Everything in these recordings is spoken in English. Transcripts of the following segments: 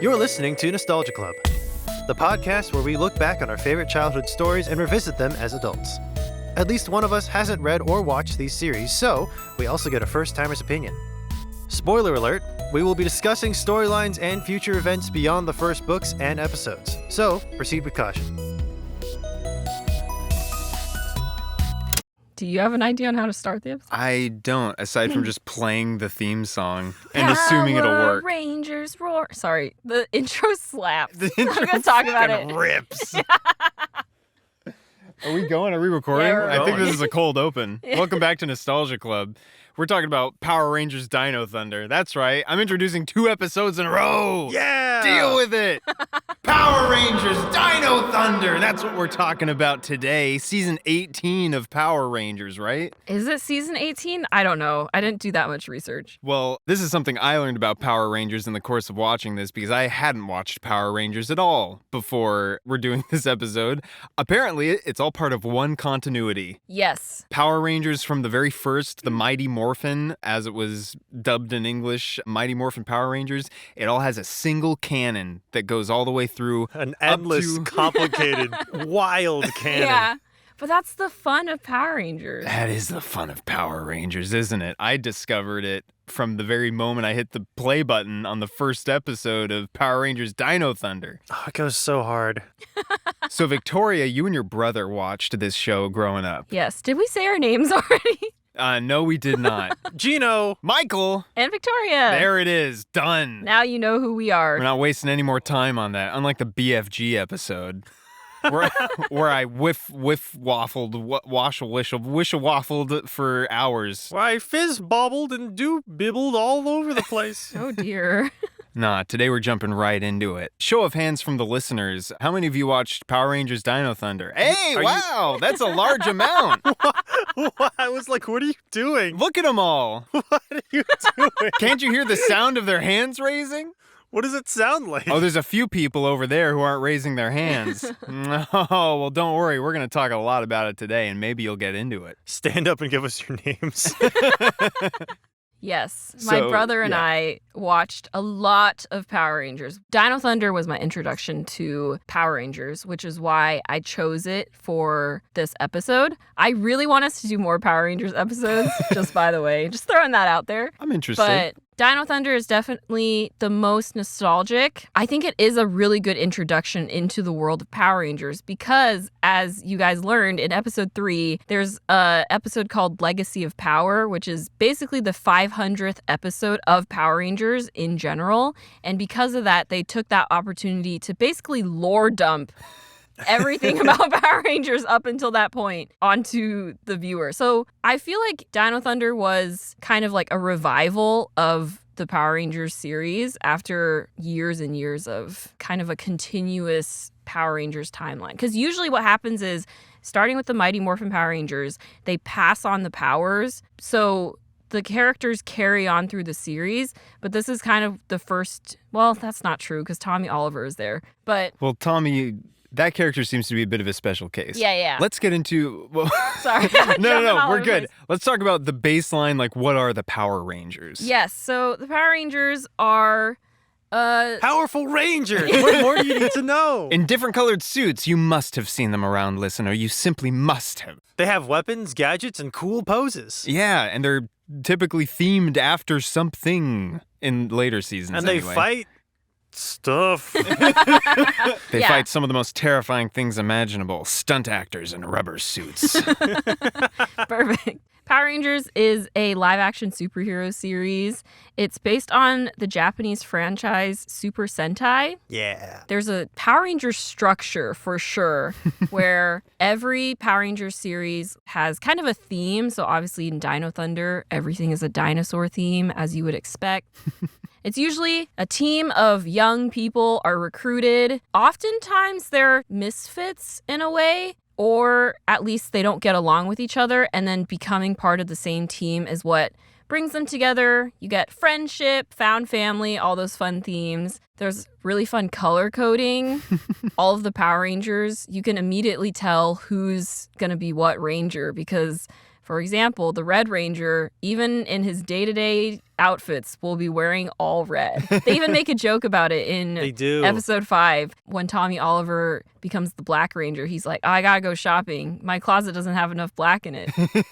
You're listening to Nostalgia Club, the podcast where we look back on our favorite childhood stories and revisit them as adults. At least one of us hasn't read or watched these series, so we also get a first-timer's opinion. Spoiler alert, we will be discussing storylines and future events beyond the first books and episodes, so proceed with caution. Do you have an idea on how to start the episode? I don't, aside from just playing the theme song and assuming it'll work. Power Rangers roar. Sorry, the intro slaps. The intro I'm going to talk about it. rips. Are we going? Are we recording? Yeah, we're I think going. this is a cold open. Welcome back to Nostalgia Club. We're talking about Power Rangers Dino Thunder. That's right. I'm introducing 2 episodes in a row. Yeah! Deal with it. Power Rangers Dino Thunder. That's what we're talking about today. Season 18 of Power Rangers, right? Is it season 18? I don't know. I didn't do that much research. Well, this is something I learned about Power Rangers in the course of watching this because I hadn't watched Power Rangers at all before we're doing this episode. Apparently, it's all part of one continuity. Yes. Power Rangers from the very first, the Mighty Morphin, as it was dubbed in English, Mighty Morphin Power Rangers, it all has a single canon that goes all the way through. An endless, complicated, wild canon. Yeah. But that's the fun of Power Rangers. That is the fun of Power Rangers, isn't it? I discovered it from the very moment I hit the play button on the first episode of Power Rangers Dino Thunder. Oh, it goes so hard. So, Victoria, you and your brother watched this show growing up. Yes. Did we say our names already? No, we did not. Jino! Michael! And Victoria. There it is. Done. Now you know who we are. We're not wasting any more time on that, unlike the BFG episode. where I waffled, wish-a-waffled for hours. Why, fizz bobbled and bibbled all over the place. Oh, dear. Nah, today we're jumping right into it. Show of hands from the listeners. How many of you watched Power Rangers Dino Thunder? Hey, wow, that's a large amount. I was like, what are you doing? Look at them all. What are you doing? Can't you hear the sound of their hands raising? What does it sound like? Oh, there's a few people over there who aren't raising their hands. Oh, well, don't worry. We're going to talk a lot about it today, and maybe you'll get into it. Stand up and give us your names. Yes, my brother and yeah. I watched a lot of Power Rangers. Dino Thunder was my introduction to Power Rangers, which is why I chose it for this episode. I really want us to do more Power Rangers episodes, just by the way. Just throwing that out there. I'm interested. But Dino Thunder is definitely the most nostalgic. I think it is a really good introduction into the world of Power Rangers because, as you guys learned in episode 3, there's an episode called Legacy of Power, which is basically the 500th episode of Power Rangers in general. And because of that, they took that opportunity to basically lore dump everything about Power Rangers up until that point onto the viewer. So I feel like Dino Thunder was kind of like a revival of the Power Rangers series after years and years of kind of a continuous Power Rangers timeline. Because usually what happens is, starting with the Mighty Morphin Power Rangers, they pass on the powers. So the characters carry on through the series, but this is kind of the first, well, that's not true because Tommy Oliver is there. But Well, Tommy, that character seems to be a bit of a special case. Yeah. Let's get into... Well, Sorry. no, we're good. Let's talk about the baseline, like what are the Power Rangers? Yes, so the Power Rangers are... Powerful Rangers! What more do you need to know? In different colored suits, you must have seen them around, listener. You simply must have. They have weapons, gadgets, and cool poses. Yeah, and they're typically themed after something in later seasons. And they anyway. fight stuff. They Yeah. fight some of the most terrifying things imaginable. Stunt actors in rubber suits. Perfect. Power Rangers is a live-action superhero series. It's based on the Japanese franchise Super Sentai. Yeah. There's a Power Rangers structure for sure, where every Power Rangers series has kind of a theme. So obviously in Dino Thunder, everything is a dinosaur theme, as you would expect. It's usually a team of young people are recruited. Oftentimes they're misfits in a way, or at least they don't get along with each other, and then becoming part of the same team is what brings them together. You get friendship, found family, all those fun themes. There's really fun color coding. All of the Power Rangers, you can immediately tell who's going to be what ranger because, for example, the Red Ranger, even in his day-to-day outfits will be wearing all red. They even make a joke about it in They do. episode 5 when Tommy Oliver becomes the Black Ranger. He's like, I gotta go shopping. My closet doesn't have enough black in it.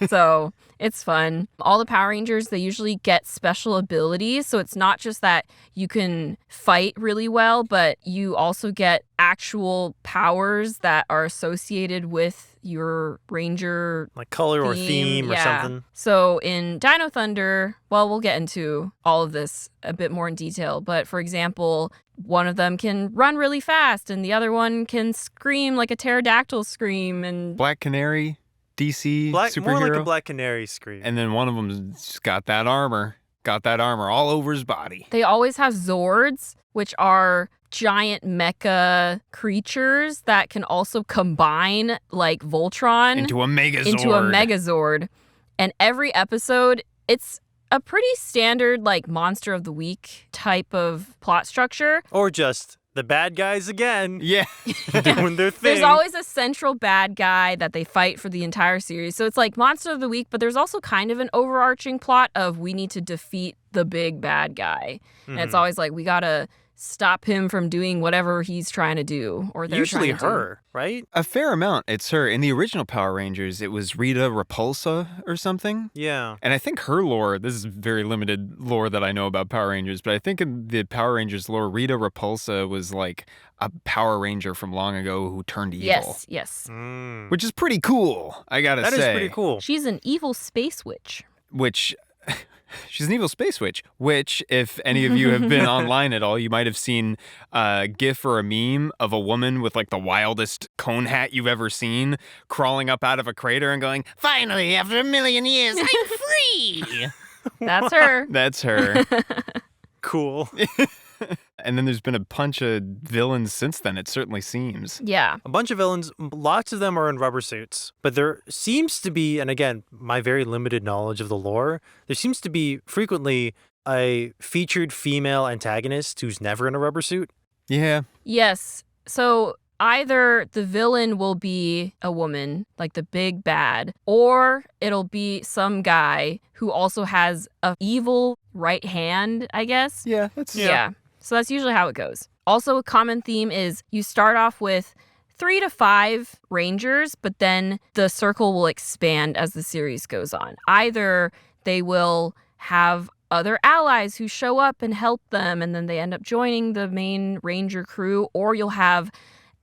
So it's fun. All the Power Rangers, they usually get special abilities. So it's not just that you can fight really well, but you also get actual powers that are associated with your ranger Like color or theme or yeah. something. So in Dino Thunder, well, we'll get into all of this a bit more in detail. But for example, one of them can run really fast and the other one can scream like a pterodactyl scream. And Black Canary, DC superhero. More like a Black Canary scream. And then one of them's got that armor. Got that armor all over his body. they always have Zords, which are giant mecha creatures that can also combine like Voltron Into a Megazord. into a Megazord. And every episode, it's a pretty standard like Monster of the Week type of plot structure. Or just the bad guys again Yeah. doing their thing. There's always a central bad guy that they fight for the entire series. So it's like Monster of the Week, but there's also kind of an overarching plot of we need to defeat the big bad guy. And it's always like we gotta stop him from doing whatever he's trying to do or they're Usually trying to do. her, right? A fair amount. It's her. In the original Power Rangers, it was Rita Repulsa or something. Yeah. And I think her lore, this is very limited lore that I know about Power Rangers, but I think in the Power Rangers lore, Rita Repulsa was like a Power Ranger from long ago who turned evil. Yes. Mm. Which is pretty cool, I gotta That say. is pretty cool. She's an evil space witch. Which, she's an evil space witch, which, if any of you have been online at all, you might have seen a gif or a meme of a woman with like the wildest cone hat you've ever seen crawling up out of a crater and going, "Finally, after 1,000,000 years, I'm free!" That's her. That's her. Cool. And then there's been a bunch of villains since then, it certainly seems. Yeah. A bunch of villains, lots of them are in rubber suits, but there seems to be, and again, my very limited knowledge of the lore, there seems to be frequently a featured female antagonist who's never in a rubber suit. Yeah. Yes. So either the villain will be a woman, like the big bad, or it'll be some guy who also has a evil right hand, I guess. Yeah, that's... Yeah. So that's usually how it goes. Also, a common theme is you start off with 3 to 5 rangers, but then the circle will expand as the series goes on. Either they will have other allies who show up and help them, and then they end up joining the main ranger crew, or you'll have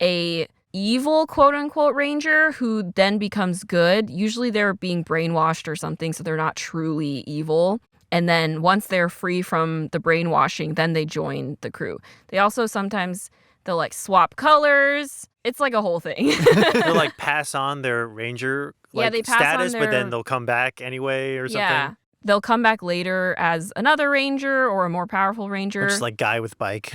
a evil quote-unquote ranger who then becomes good. Usually they're being brainwashed or something, so they're not truly evil. And then once they're free from the brainwashing, then they join the crew. They also sometimes, they'll like swap colors. It's like a whole thing. They'll like pass on their ranger They pass status, on but then their... they'll come back anyway or something. Yeah. They'll come back later as another ranger or a more powerful ranger. Or just like guy with bike.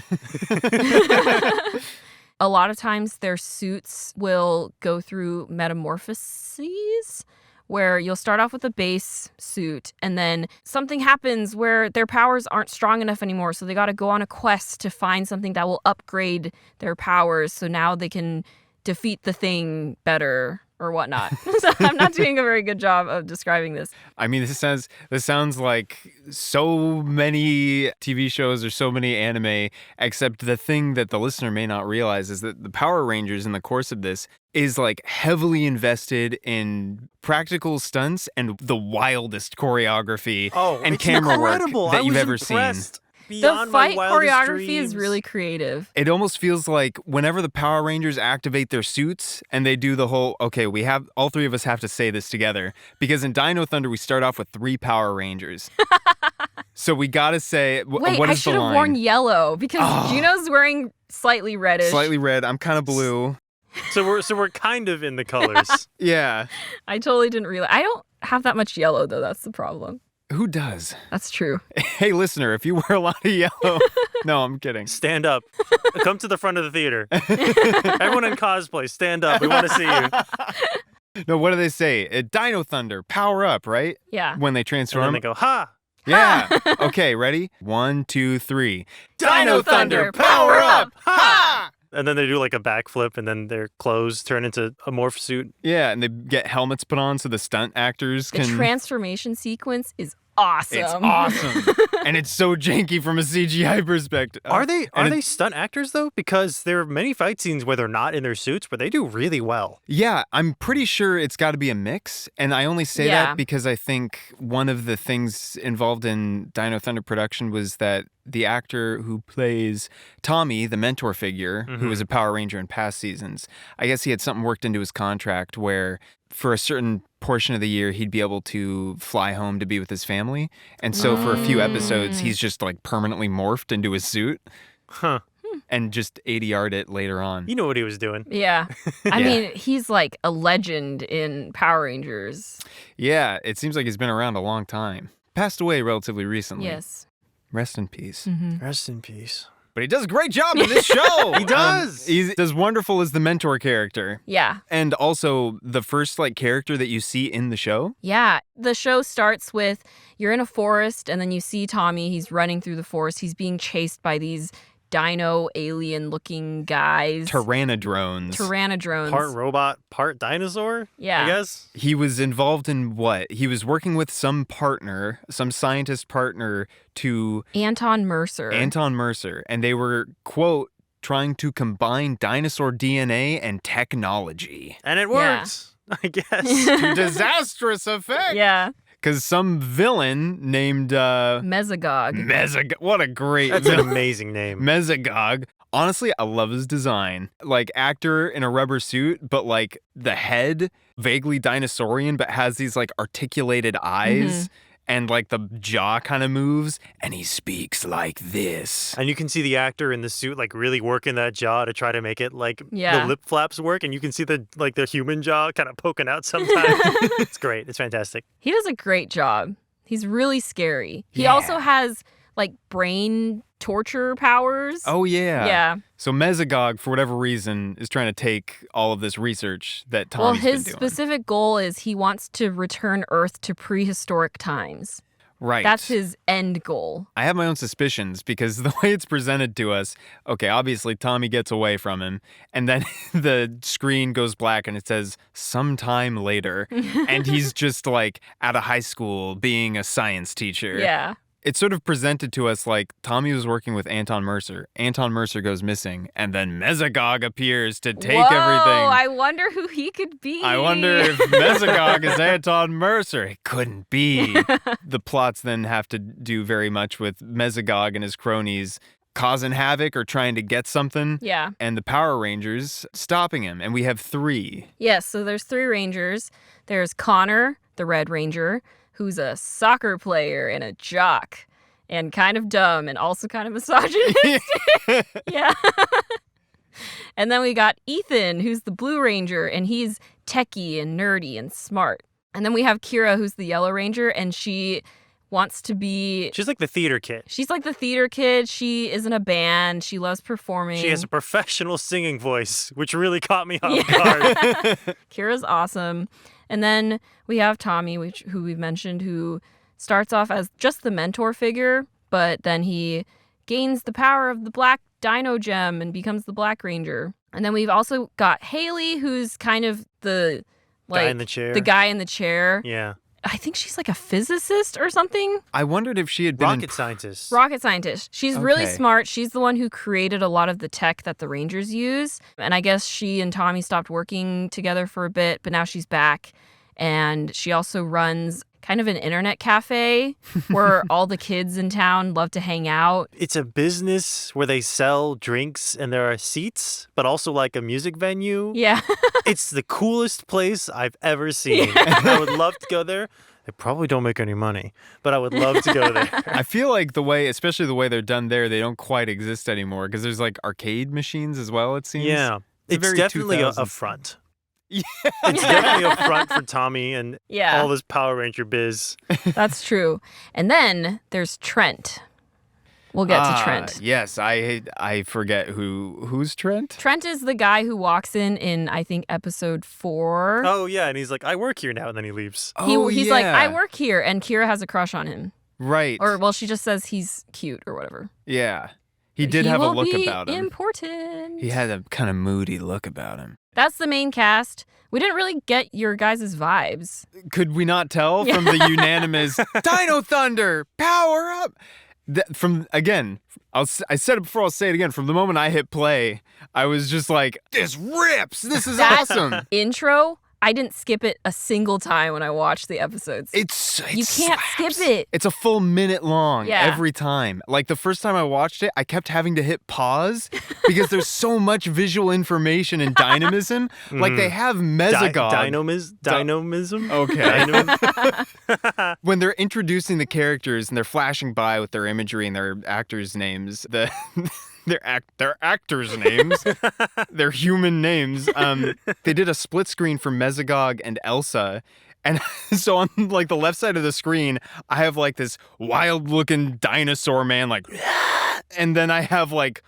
A lot of times their suits will go through metamorphoses where you'll start off with a base suit and then something happens where their powers aren't strong enough anymore. So they got to go on a quest to find something that will upgrade their powers. So now they can defeat the thing better or whatnot. So I'm not doing a very good job of describing this. I mean, this sounds like so many TV shows or so many anime, except the thing that the listener may not realize is that the Power Rangers in the course of this is like heavily invested in practical stunts and the wildest choreography and it's camera incredible. work that I you've was ever impressed. seen. The Beyond my fight wildest choreography dreams. is really creative. It almost feels like whenever the Power Rangers activate their suits and they do the whole, okay, we have, all three of us have to say this together. Because in Dino Thunder, we start off with 3 Power Rangers. So we gotta say, Wait, what I is the should have line? worn yellow because Jino's wearing slightly reddish. Slightly red. I'm kind of blue. So we're kind of in the colors. Yeah. I totally didn't realize. I don't have that much yellow, though. That's the problem. Who does? That's true. Hey, listener, if you wear a lot of yellow. No, I'm kidding. Stand up. Come to the front of the theater. Everyone in cosplay, stand up. We want to see you. No, what do they say? Dino Thunder, power up, right? Yeah. When they And transform. then they go, ha! Yeah. Okay, ready? 1, 2, 3. Dino Thunder, power up! Ha! And then they do like a backflip, and then their clothes turn into a morph suit. Yeah, and they get helmets put on so the stunt actors The can. transformation sequence is awesome. It's awesome. And it's so janky from a CGI perspective. Are they stunt actors though? Because there are many fight scenes where they're not in their suits, but they do really well. Yeah, I'm pretty sure it's got to be a mix. And I only say Yeah. that because I think one of the things involved in Dino Thunder production was that the actor who plays Tommy, the mentor figure, who was a Power Ranger in past seasons, I guess he had something worked into his contract where for a certain portion of the year, he'd be able to fly home to be with his family. And so for a few episodes, he's just like permanently morphed into his suit. Huh. And just ADR'd it later on. You know what he was doing. Yeah. I Yeah. mean, he's like a legend in Power Rangers. Yeah, it seems like he's been around a long time. Passed away relatively recently. Yes. Rest in peace. Rest in peace. But he does a great job in this show. He does. He does wonderful as the mentor character. Yeah. And also the first like character that you see in the show. Yeah. The show starts with you're in a forest and then you see Tommy. He's running through the forest. He's being chased by these dino alien looking guys. Pteranodrones. Pteranodrones. Part robot, part dinosaur? Yeah. I guess. He was involved in what? He was working with some partner, some scientist partner to Anton Mercer. Anton Mercer. And they were, quote, trying to combine dinosaur DNA and technology. And it Yeah. worked, I guess. To disastrous effect. Yeah. Because some villain named Mesogog. Mesogog. What a great That's an villain. amazing name. Mesogog. Honestly, I love his design. Like, actor in a rubber suit, but like the head, vaguely dinosaurian, but has these like articulated eyes. And like the jaw kind of moves, and he speaks like this. And you can see the actor in the suit like really working that jaw to try to make it like Yeah. the lip flaps work, and you can see the human jaw kind of poking out sometimes. It's great. It's fantastic. He does a great job. He's really scary. He Yeah. also has like brain torture powers. Oh, yeah. Yeah. So Mesogog, for whatever reason, is trying to take all of this research that Well, Tommy's his been doing. specific goal is he wants to return Earth to prehistoric times. Right. That's his end goal. I have my own suspicions because the way it's presented to us, okay, obviously Tommy gets away from him, and then the screen goes black and it says sometime later, and he's just like at a high school being a science teacher. Yeah. It's sort of presented to us like Tommy was working with Anton Mercer. Anton Mercer goes missing, and then Mesogog appears to take Whoa, everything. I wonder who he could be. I wonder if Mesogog is Anton Mercer. It couldn't be. The plots then have to do very much with Mesogog and his cronies causing havoc or trying to get something, Yeah. and the Power Rangers stopping him. And we have 3. Yes, so there's 3 Rangers. There's Connor, the Red Ranger, who's a soccer player and a jock and kind of dumb and also kind of misogynist. Yeah. And then we got Ethan, who's the Blue Ranger, and he's techie and nerdy and smart. And then we have Kira, who's the Yellow Ranger, and she wants to be... She's like the theater kid. She's like the theater kid. She is in a band. She loves performing. She has a professional singing voice, which really caught me off guard. Kira's awesome. And then we have Tommy, who we've mentioned, who starts off as just the mentor figure, but then he gains the power of the black dino gem and becomes the Black Ranger. And then we've also got Haley, who's kind of the Guy in the chair. The guy in the chair. Yeah. I think she's like a physicist or something. I wondered if she had been Rocket scientist. Rocket scientist. She's really Okay. smart. She's the one who created a lot of the tech that the Rangers use. And I guess she and Tommy stopped working together for a bit, but now she's back. And she also runs kind of an internet cafe where all the kids in town love to hang out. It's a business where they sell drinks and there are seats, but also like a music venue. Yeah. It's the coolest place I've ever seen. I would love to go there. They probably don't make any money, but I would love to go there. I feel like the way, especially the way they're done there, they don't quite exist anymore because there's like arcade machines as well, it seems. Yeah. It's very definitely a 2000s. front. Yeah. It's definitely a front for Tommy and Yeah. all this Power Ranger biz. That's true. And then there's Trent. We'll get to Trent. Yes, I forget who's Trent? Trent is the guy who walks in I think, episode 4. Oh, yeah. And he's like, I work here now. And then he leaves. He's like, yeah. I work here. And Kira has a crush on him. Right. Or, well, she just says he's cute or whatever. Yeah. He did have a will look be about him. Important. He had a kind of moody look about him. That's the main cast. We didn't really get your guys' vibes. Could we not tell from the unanimous Dino Thunder, power up? I said it before, I'll say it again. From the moment I hit play, I was just like, this rips. This is awesome. Intro, I didn't skip it a single time when I watched the episodes. You can't skip it. It's a full minute long Yeah. every time. Like the first time I watched it, I kept having to hit pause because there's so much visual information and dynamism. Like they have Mesogog. Dynamism? Okay. When they're introducing the characters and they're flashing by with their imagery and their actors' names, their actors' names, their human names. They did a split screen for Mesogog and Elsa. And so on like the left side of the screen, I have like this wild looking dinosaur man, like, and then I have like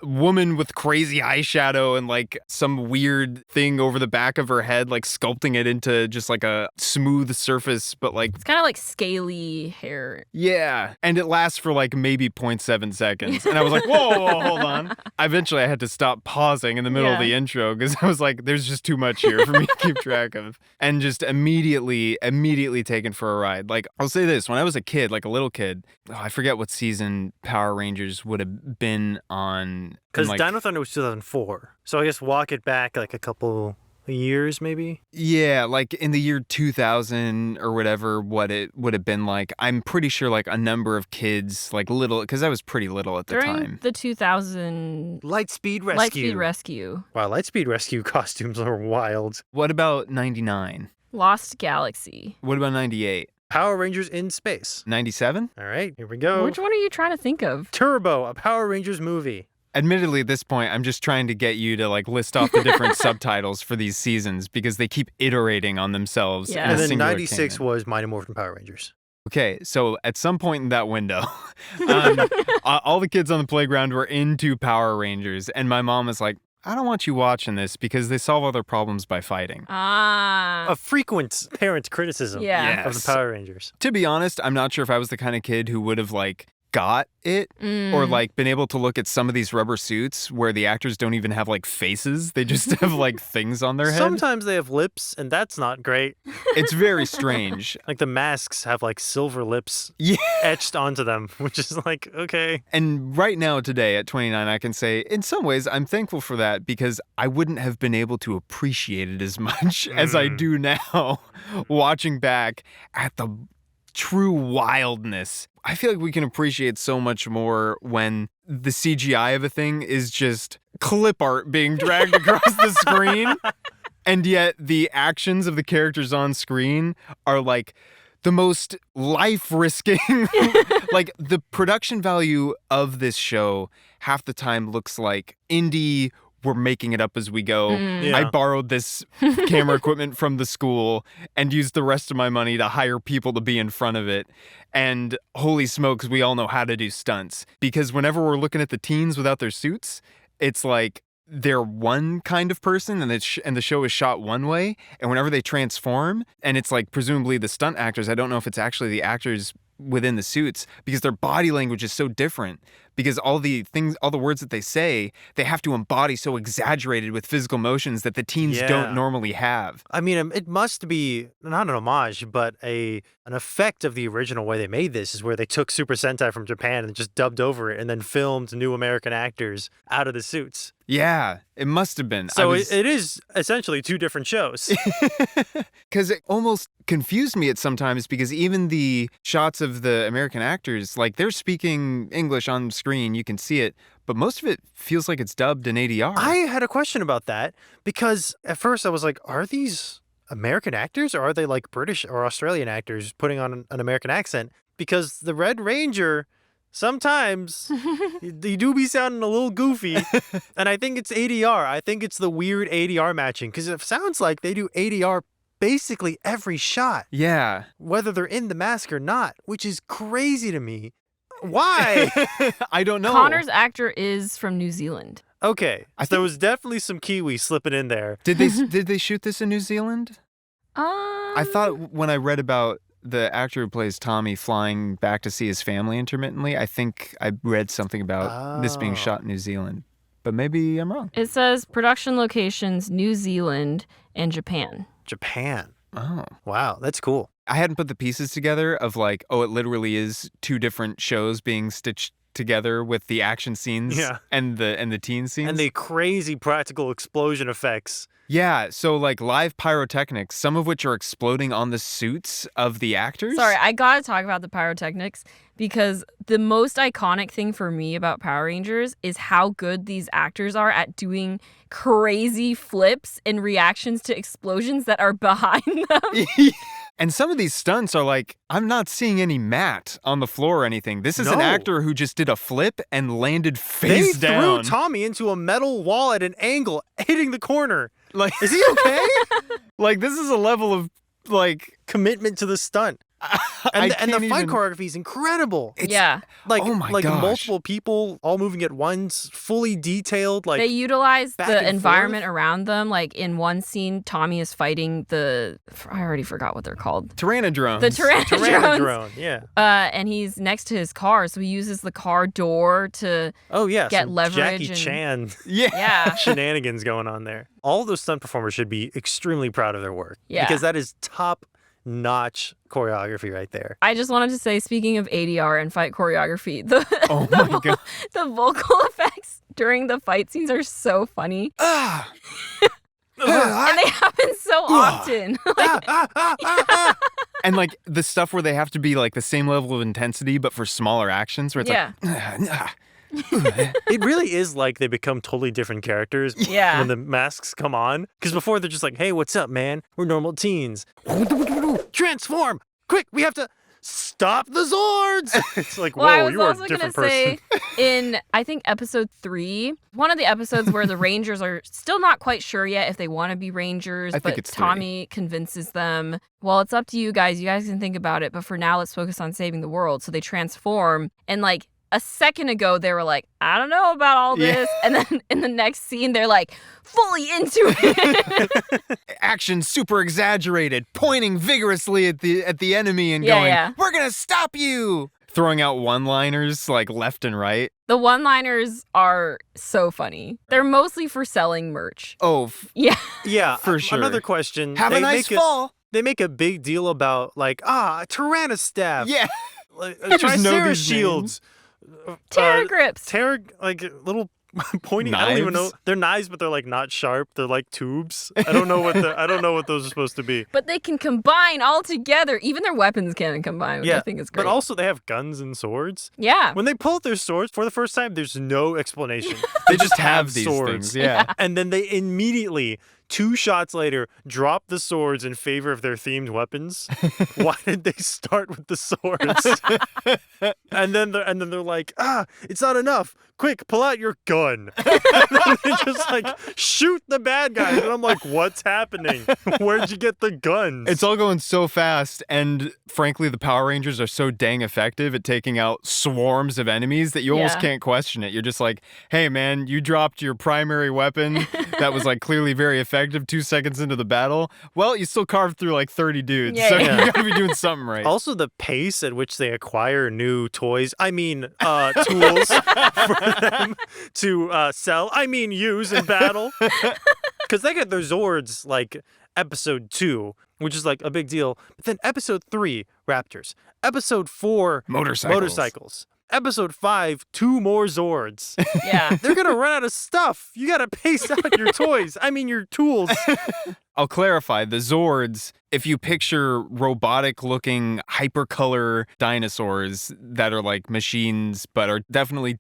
woman with crazy eyeshadow and like some weird thing over the back of her head, like sculpting it into just like a smooth surface, but like It's kind of like scaly hair. yeah, and it lasts for like maybe 0.7 seconds, and I was like, whoa, hold on. Eventually, I had to stop pausing in the middle of the intro because I was like, there's just too much here for me to keep track of, and just immediately taken for a ride. Like I'll say this: when I was a kid, like a little kid, I forget what season Power Rangers would have been on. Because like, Dino Thunder was 2004. So I guess walk it back like a couple years maybe? Yeah, like in the year 2000 or whatever, what it would have been like. I'm pretty sure like a number of kids, like little, because I was pretty little at the During time. the 2000 Lightspeed Rescue. Lightspeed Rescue. Wow, Lightspeed Rescue costumes are wild. What about 99? Lost Galaxy. What about 98? Power Rangers in Space. 97? All right, here we go. Which one are you trying to think of? Turbo, a Power Rangers movie. Admittedly, at this point, I'm just trying to get you to like list off the different subtitles for these seasons because they keep iterating on themselves. Yeah. in a And then singular 96 canon. was Mighty Morphin Power Rangers. Okay, so at some point in that window, all the kids on the playground were into Power Rangers, and my mom was like, I don't want you watching this because they solve all their problems by fighting. Ah. A frequent parent criticism Yeah. of the Power Rangers. To be honest, I'm not sure if I was the kind of kid who would have like got it or like been able to look at some of these rubber suits where the actors don't even have like faces. They just have like things on their head. Sometimes they have lips, and that's not great. It's very strange. Like the masks have like silver lips Yeah. etched onto them, which is like, okay. And right now, today at 29, I can say in some ways I'm thankful for that because I wouldn't have been able to appreciate it as much as I do now watching back at the true wildness. I feel like we can appreciate so much more when the CGI of a thing is just clip art being dragged across the screen. And yet the actions of the characters on screen are like the most life-risking. Like the production value of this show half the time looks like indie, we're making it up as we go. Yeah. I borrowed this camera equipment from the school and used the rest of my money to hire people to be in front of it. And holy smokes, we all know how to do stunts. Because whenever we're looking at the teens without their suits, it's like they're one kind of person and the show is shot one way. And whenever they transform, and it's like presumably the stunt actors, I don't know if it's actually the actors within the suits because their body language is so different because all the words that they say, they have to embody so exaggerated with physical motions that the teens don't normally have. I mean, it must be not an homage, but an effect of the original way they made this is where they took Super Sentai from Japan and just dubbed over it and then filmed new American actors out of the suits. Yeah, it must have been. So it is essentially two different shows. Because it almost confused me at sometimes because even the shots of the American actors, like they're speaking English on screen, you can see it, but most of it feels like it's dubbed in ADR. I had a question about that because at first I was like, are these American actors or are they like British or Australian actors putting on an American accent? Because the Red Ranger, sometimes you do be sounding a little goofy, and I think it's ADR. I think it's the weird ADR matching because it sounds like they do ADR basically every shot. Yeah. Whether they're in the mask or not, which is crazy to me. Why? I don't know. Connor's actor is from New Zealand. Okay, there was definitely some Kiwi slipping in there. Did they shoot this in New Zealand? I thought when I read about the actor who plays Tommy flying back to see his family intermittently. I think I read something about this being shot in New Zealand, but maybe I'm wrong. It says production locations New Zealand and Japan. Japan. Oh. Wow, that's cool. I hadn't put the pieces together of like, oh, it literally is two different shows being stitched together with the action scenes and the teen scenes. And the crazy practical explosion effects. Yeah, so like live pyrotechnics, some of which are exploding on the suits of the actors. Sorry, I gotta talk about the pyrotechnics because the most iconic thing for me about Power Rangers is how good these actors are at doing crazy flips and reactions to explosions that are behind them. And some of these stunts are like, I'm not seeing any mat on the floor or anything. This is an actor who just did a flip and landed face down. They threw Tommy into a metal wall at an angle, hitting the corner. Like, is he okay? Like, this is a level of, like... commitment to the stunt. And the fight choreography is incredible. It's, like, oh my like gosh. multiple people all moving at once, fully detailed. Like they utilize back the and environment forth. around them. Like in one scene, Tommy is fighting I already forgot what they're called. Pteranodrones. The Pteranodrones. Yeah. And he's next to his car, so he uses the car door to get leverage. Jackie Chan shenanigans going on there. All of those stunt performers should be extremely proud of their work. Yeah. Because that is top-notch choreography right there. I just wanted to say, speaking of ADR and fight choreography, oh my God. The vocal effects during the fight scenes are so funny. And they happen so often. And like the stuff where they have to be like the same level of intensity, but for smaller actions, where it's like... It really is like they become totally different characters when the masks come on. Because before they're just like, hey, what's up, man? We're normal teens. Transform! Quick, we have to stop the Zords! It's like, whoa, you are a different person. In, I think, episode 3, one of the episodes where the Rangers are still not quite sure yet if they want to be Rangers, but Tommy convinces them, well, it's up to you guys. You guys can think about it. But for now, let's focus on saving the world. So they transform and like, a second ago, they were like, I don't know about all this. And then in the next scene, they're like, fully into it. Action super exaggerated, pointing vigorously at the enemy and going, we're going to stop you. Throwing out one-liners like left and right. The one-liners are so funny. They're mostly for selling merch. Oh, yeah, for sure. Another question. Have a nice fall. They make a big deal about like, Tyrannostaff. Yeah. Triceratops shields. Terra grips. Like little pointy. Knives? I don't even know. They're knives, but they're like not sharp. They're like tubes. I don't know what those are supposed to be. But they can combine all together. Even their weapons can combine, which I think is great. But also they have guns and swords. Yeah. When they pull out their swords for the first time, there's no explanation. They just have these swords. things. Yeah. And then they immediately, 2 shots later, drop the swords in favor of their themed weapons. Why did they start with the swords? and then they're like, it's not enough. Quick, pull out your gun. And then they just like shoot the bad guys. And I'm like, what's happening? Where'd you get the guns? It's all going so fast. And frankly, the Power Rangers are so dang effective at taking out swarms of enemies that you almost can't question it. You're just like, hey, man, you dropped your primary weapon that was like clearly very effective 2 seconds into the battle. Well, you still carved through like 30 dudes. So you gotta be doing something right. Also, the pace at which they acquire new toys, tools for them to sell, use in battle. Because they get their Zords like episode 2, which is like a big deal. But then episode 3, Raptors. Episode 4, motorcycles. Episode 5, 2 more Zords. Yeah. They're going to run out of stuff. You got to pace out your toys. Your tools. I'll clarify. The Zords, if you picture robotic-looking hypercolor dinosaurs that are like machines, but are definitely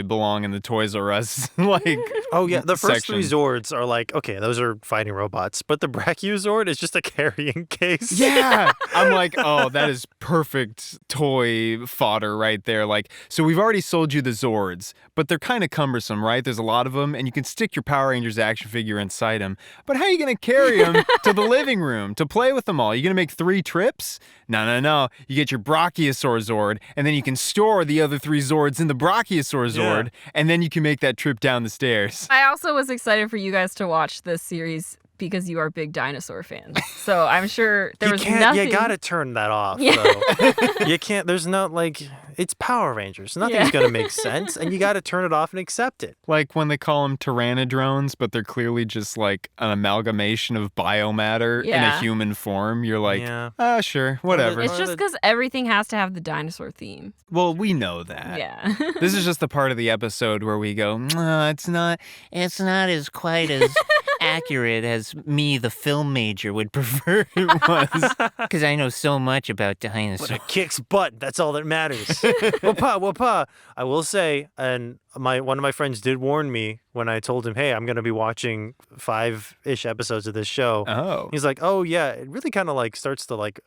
belong in the Toys R Us the first section. 3 Zords are like, okay, those are fighting robots, but the Brachiozord is just a carrying case. Yeah. I'm like, oh, that is perfect toy fodder right there. Like, so we've already sold you the Zords, but they're kind of cumbersome, right? There's a lot of them, and you can stick your Power Rangers action figure inside them. But how are you going to carry them to the living room to play with them all? You going to make 3 trips? No. You get your Brachiosaur Zord, and then you can store the other 3 Zords in the Brachiosaur Zord, and then you can make that trip down the stairs. I also was excited for you guys to watch this series because you are big dinosaur fans. So I'm sure there was You nothing. gotta turn that off, Yeah. though. You can't, there's no, like, it's Power Rangers. Nothing's gonna make sense, and you gotta turn it off and accept it. Like when they call them Tyrannodrones, but they're clearly just like an amalgamation of biomatter in a Yeah. human form. You're like, Yeah. sure, whatever. It's just because everything has to have the dinosaur theme. Well, we know that. Yeah. This is just the part of the episode where we go, no, it's not as quite as accurate as me, the film major, would prefer it was. Because I know so much about But dinosaurs. it kicks butt. That's all that matters. Well, I will say, and one of my friends did warn me when I told him, hey, I'm going to be watching 5-ish episodes of this show. Oh. He's like, oh, yeah, it really kind of like starts to like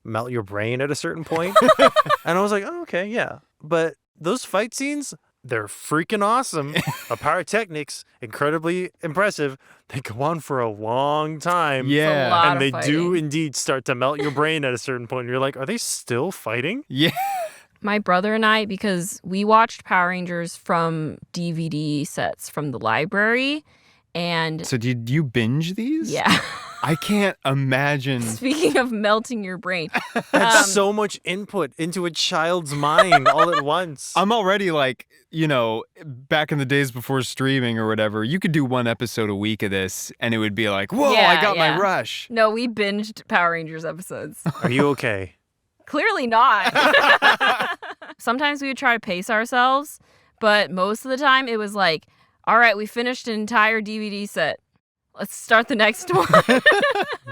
melt your brain at a certain point. And I was like, oh, okay, yeah. But those fight scenes, they're freaking awesome. The pyrotechnics, incredibly impressive. They go on for a long time. Yeah. lot And of they do fighting. indeed start to melt your brain at a certain point. You're like, are they still fighting? Yeah. My brother and I, because we watched Power Rangers from DVD sets from the library. And So did you binge these? yeah. I can't imagine. Speaking of melting your brain. That's so much input into a child's mind all at once. I'm already like, back in the days before streaming or whatever, you could do one episode a week of this and it would be like, whoa, Yeah, I got my yeah. rush. No, we binged Power Rangers episodes. Are you okay? Clearly not. Sometimes we would try to pace ourselves, but most of the time it was like, all right, we finished an entire DVD set. Let's start the next one.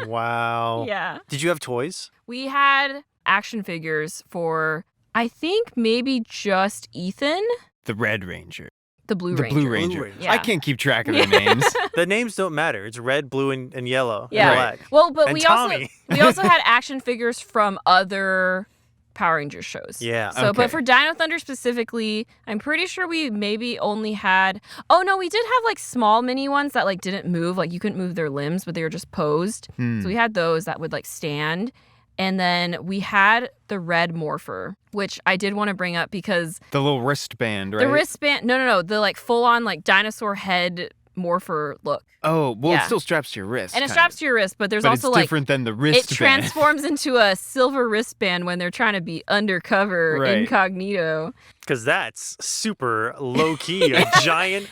Wow. Yeah. Did you have toys? We had action figures for, I think, maybe just Ethan, The Red Ranger. the Blue The Ranger. Blue Ranger. Ranger. Yeah. I can't keep track of their names. The names don't matter. It's red, blue, and yellow. Yeah. And black. Well, but And we Tommy. also had action figures from other Power Rangers shows. Yeah. So, Okay. but for Dino Thunder specifically, I'm pretty sure we maybe only had. Oh no, we did have like small mini ones that like didn't move. Like you couldn't move their limbs, but they were just posed. So we had those that would like stand. And then we had the red morpher, which I did want to bring up because The little wristband, right? the wristband. No, the like full on like dinosaur head morpher look. Oh, well, Yeah. it still straps to your wrist. And it kind straps of. to your wrist, but there's But also it's like different than the it wristband. transforms into a silver wristband when they're trying to be undercover, Right. incognito. Because that's super low key. A giant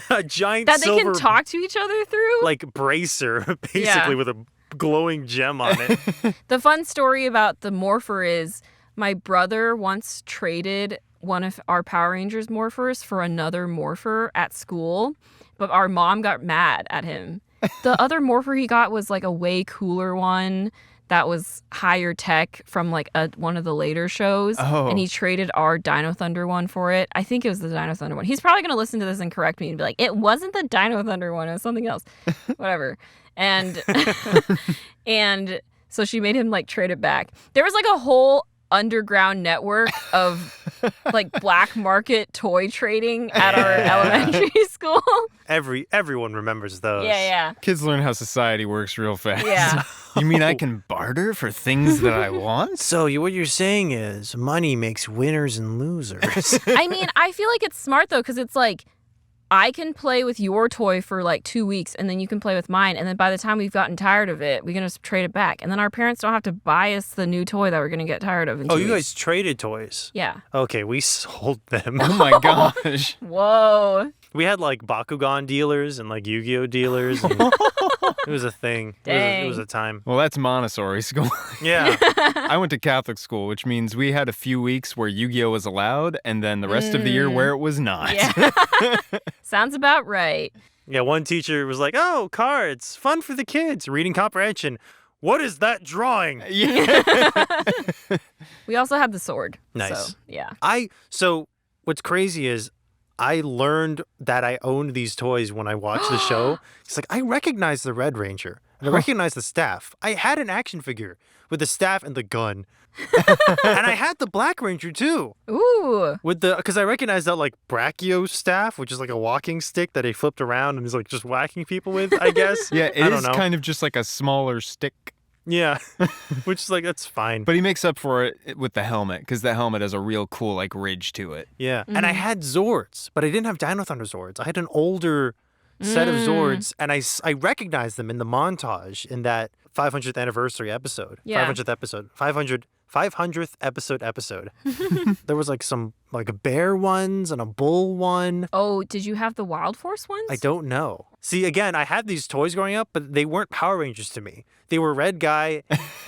That they silver can talk to each other through. like bracer, basically, Yeah. with a glowing gem on it. The fun story about the morpher is my brother once traded one of our Power Rangers morphers for another morpher at school, but our mom got mad at him. The other morpher he got was like a way cooler one that was higher tech from like one of the later shows. Oh. And he traded our Dino Thunder one for it. I think it was the Dino Thunder one. He's probably going to listen to this and correct me and be like, it wasn't the Dino Thunder one. It was something else. Whatever. And and so she made him like trade it back. There was like a whole underground network of like black market toy trading at our elementary school. Everyone remembers those. Yeah. Kids learn how society works real fast. Yeah. You mean I can barter for things that I want? So what you're saying is money makes winners and losers. I mean, I feel like it's smart though, because it's like I can play with your toy for like 2 weeks and then you can play with mine. And then by the time we've gotten tired of it, we can just trade it back. And then our parents don't have to buy us the new toy that we're going to get tired of in 2 Oh, you weeks. guys traded toys. Yeah. Okay, we sold them. Oh my gosh. Whoa. We had like Bakugan dealers and like Yu-Gi-Oh dealers. And it was a thing. It was Dang. a time. Well, that's Montessori school. Yeah. I went to Catholic school, which means we had a few weeks where Yu-Gi-Oh was allowed and then the rest of the year where it was not. Yeah. Sounds about right. Yeah, one teacher was like, oh, cards, fun for the kids. Reading comprehension. What is that drawing? Yeah. We also had the sword. Nice. So, yeah. So what's crazy is I learned that I owned these toys when I watched the show. It's like, I recognize the Red Ranger. And I recognize the staff. I had an action figure with the staff and the gun. And I had the Black Ranger too. Ooh. Because I recognized that like brachio staff, which is like a walking stick that he flipped around and is like just whacking people with, I guess. Yeah, I it don't is know. kind of just like a smaller stick. Yeah. Which is like, that's fine. But he makes up for it with the helmet because the helmet has a real cool like ridge to it. Yeah. And I had Zords, but I didn't have Dino Thunder Zords. I had an older set of Zords, and I recognized them in the montage in that 500th anniversary episode. Yeah. 500th episode. 500th episode. There was like some like a bear ones and a bull one. Oh, did you have the Wild Force ones? I don't know. See, again, I had these toys growing up, but they weren't Power Rangers to me. They were red guy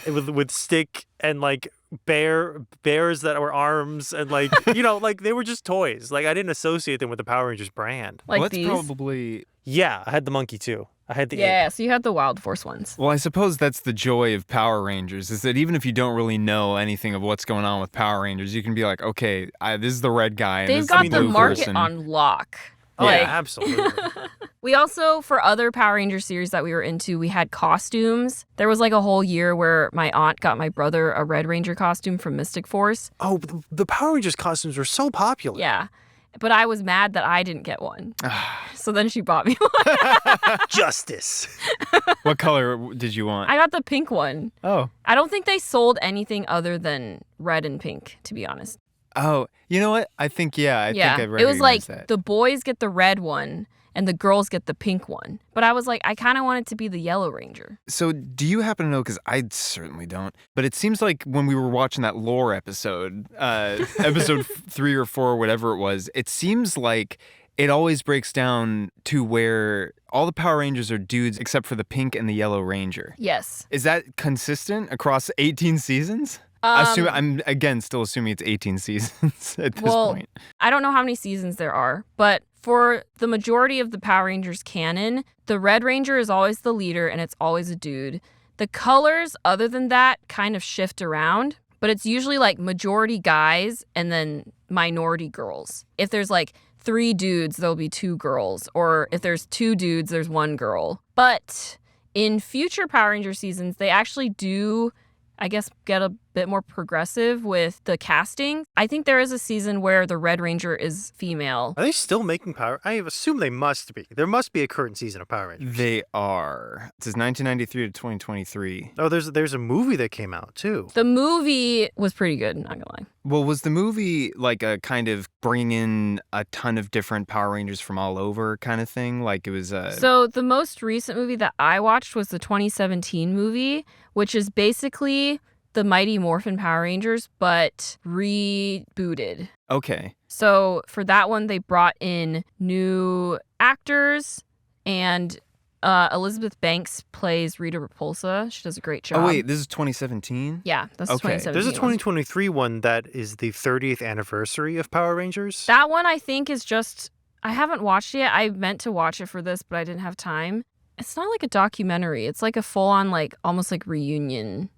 with stick and like bears that were arms and like, like they were just toys. Like I didn't associate them with the Power Rangers brand. Like well, that's these? probably... Yeah, I had the monkey too. I had the ape. Yeah, so you had the Wild Force ones. Well, I suppose that's the joy of Power Rangers, is that even if you don't really know anything of what's going on with Power Rangers, you can be like, okay, this is the red guy. And They've this got is the blue market person. on lock. Yeah, Like, absolutely. we also, for other Power Ranger series that we were into, we had costumes. There was like a whole year where my aunt got my brother a Red Ranger costume from Mystic Force. Oh, the Power Rangers costumes were so popular. Yeah. But I was mad that I didn't get one. So then she bought me one. Justice. What color did you want? I got the pink one. Oh. I don't think they sold anything other than red and pink, to be honest. Oh, you know what? I think I think I recognize it was like that. the boys get the red one and the girls get the pink one. But I was like, I kind of want it to be the Yellow Ranger. So do you happen to know, because I certainly don't, but it seems like when we were watching that lore episode, episode 3 or 4, whatever it was, it seems like it always breaks down to where all the Power Rangers are dudes except for the pink and the Yellow Ranger. Yes. Is that consistent across 18 seasons? I'm, again, still assuming it's 18 seasons at this point. I don't know how many seasons there are, but for the majority of the Power Rangers canon, the Red Ranger is always the leader and it's always a dude. The colors, other than that, kind of shift around, but it's usually like majority guys and then minority girls. If there's like 3 dudes, there'll be 2 girls, or if there's 2 dudes, there's 1 girl. But in future Power Ranger seasons, they actually do, I guess, get a bit more progressive with the casting. I think there is a season where the Red Ranger is female. Are they still making Power? I assume they must be. There must be a current season of Power Rangers. They are. It says 1993 to 2023. Oh, there's a movie that came out too. The movie was pretty good, not gonna lie. Well, was the movie like a kind of bring in a ton of different Power Rangers from all over kind of thing? Like it was So the most recent movie that I watched was the 2017 movie, which is basically the Mighty Morphin Power Rangers, but rebooted. Okay. So for that one, they brought in new actors, and Elizabeth Banks plays Rita Repulsa. She does a great job. Oh, wait, this is 2017? Yeah, that's Okay. 2017. There's a one. 2023 one that is the 30th anniversary of Power Rangers. That one I think is just, I haven't watched it yet. I meant to watch it for this, but I didn't have time. It's not like a documentary. It's like a full-on, like, almost like reunion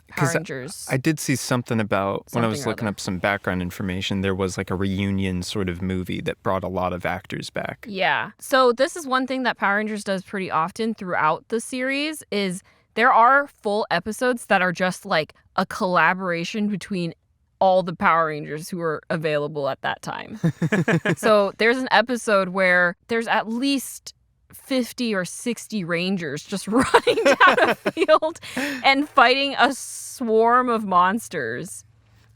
Power 'Cause Rangers. I did see something about, when I was Something or looking other. up some background information, there was like a reunion sort of movie that brought a lot of actors back. Yeah. So this is one thing that Power Rangers does pretty often throughout the series is there are full episodes that are just like a collaboration between all the Power Rangers who are available at that time. So there's an episode where there's at least 50 or 60 Rangers just running down a field and fighting a swarm of monsters.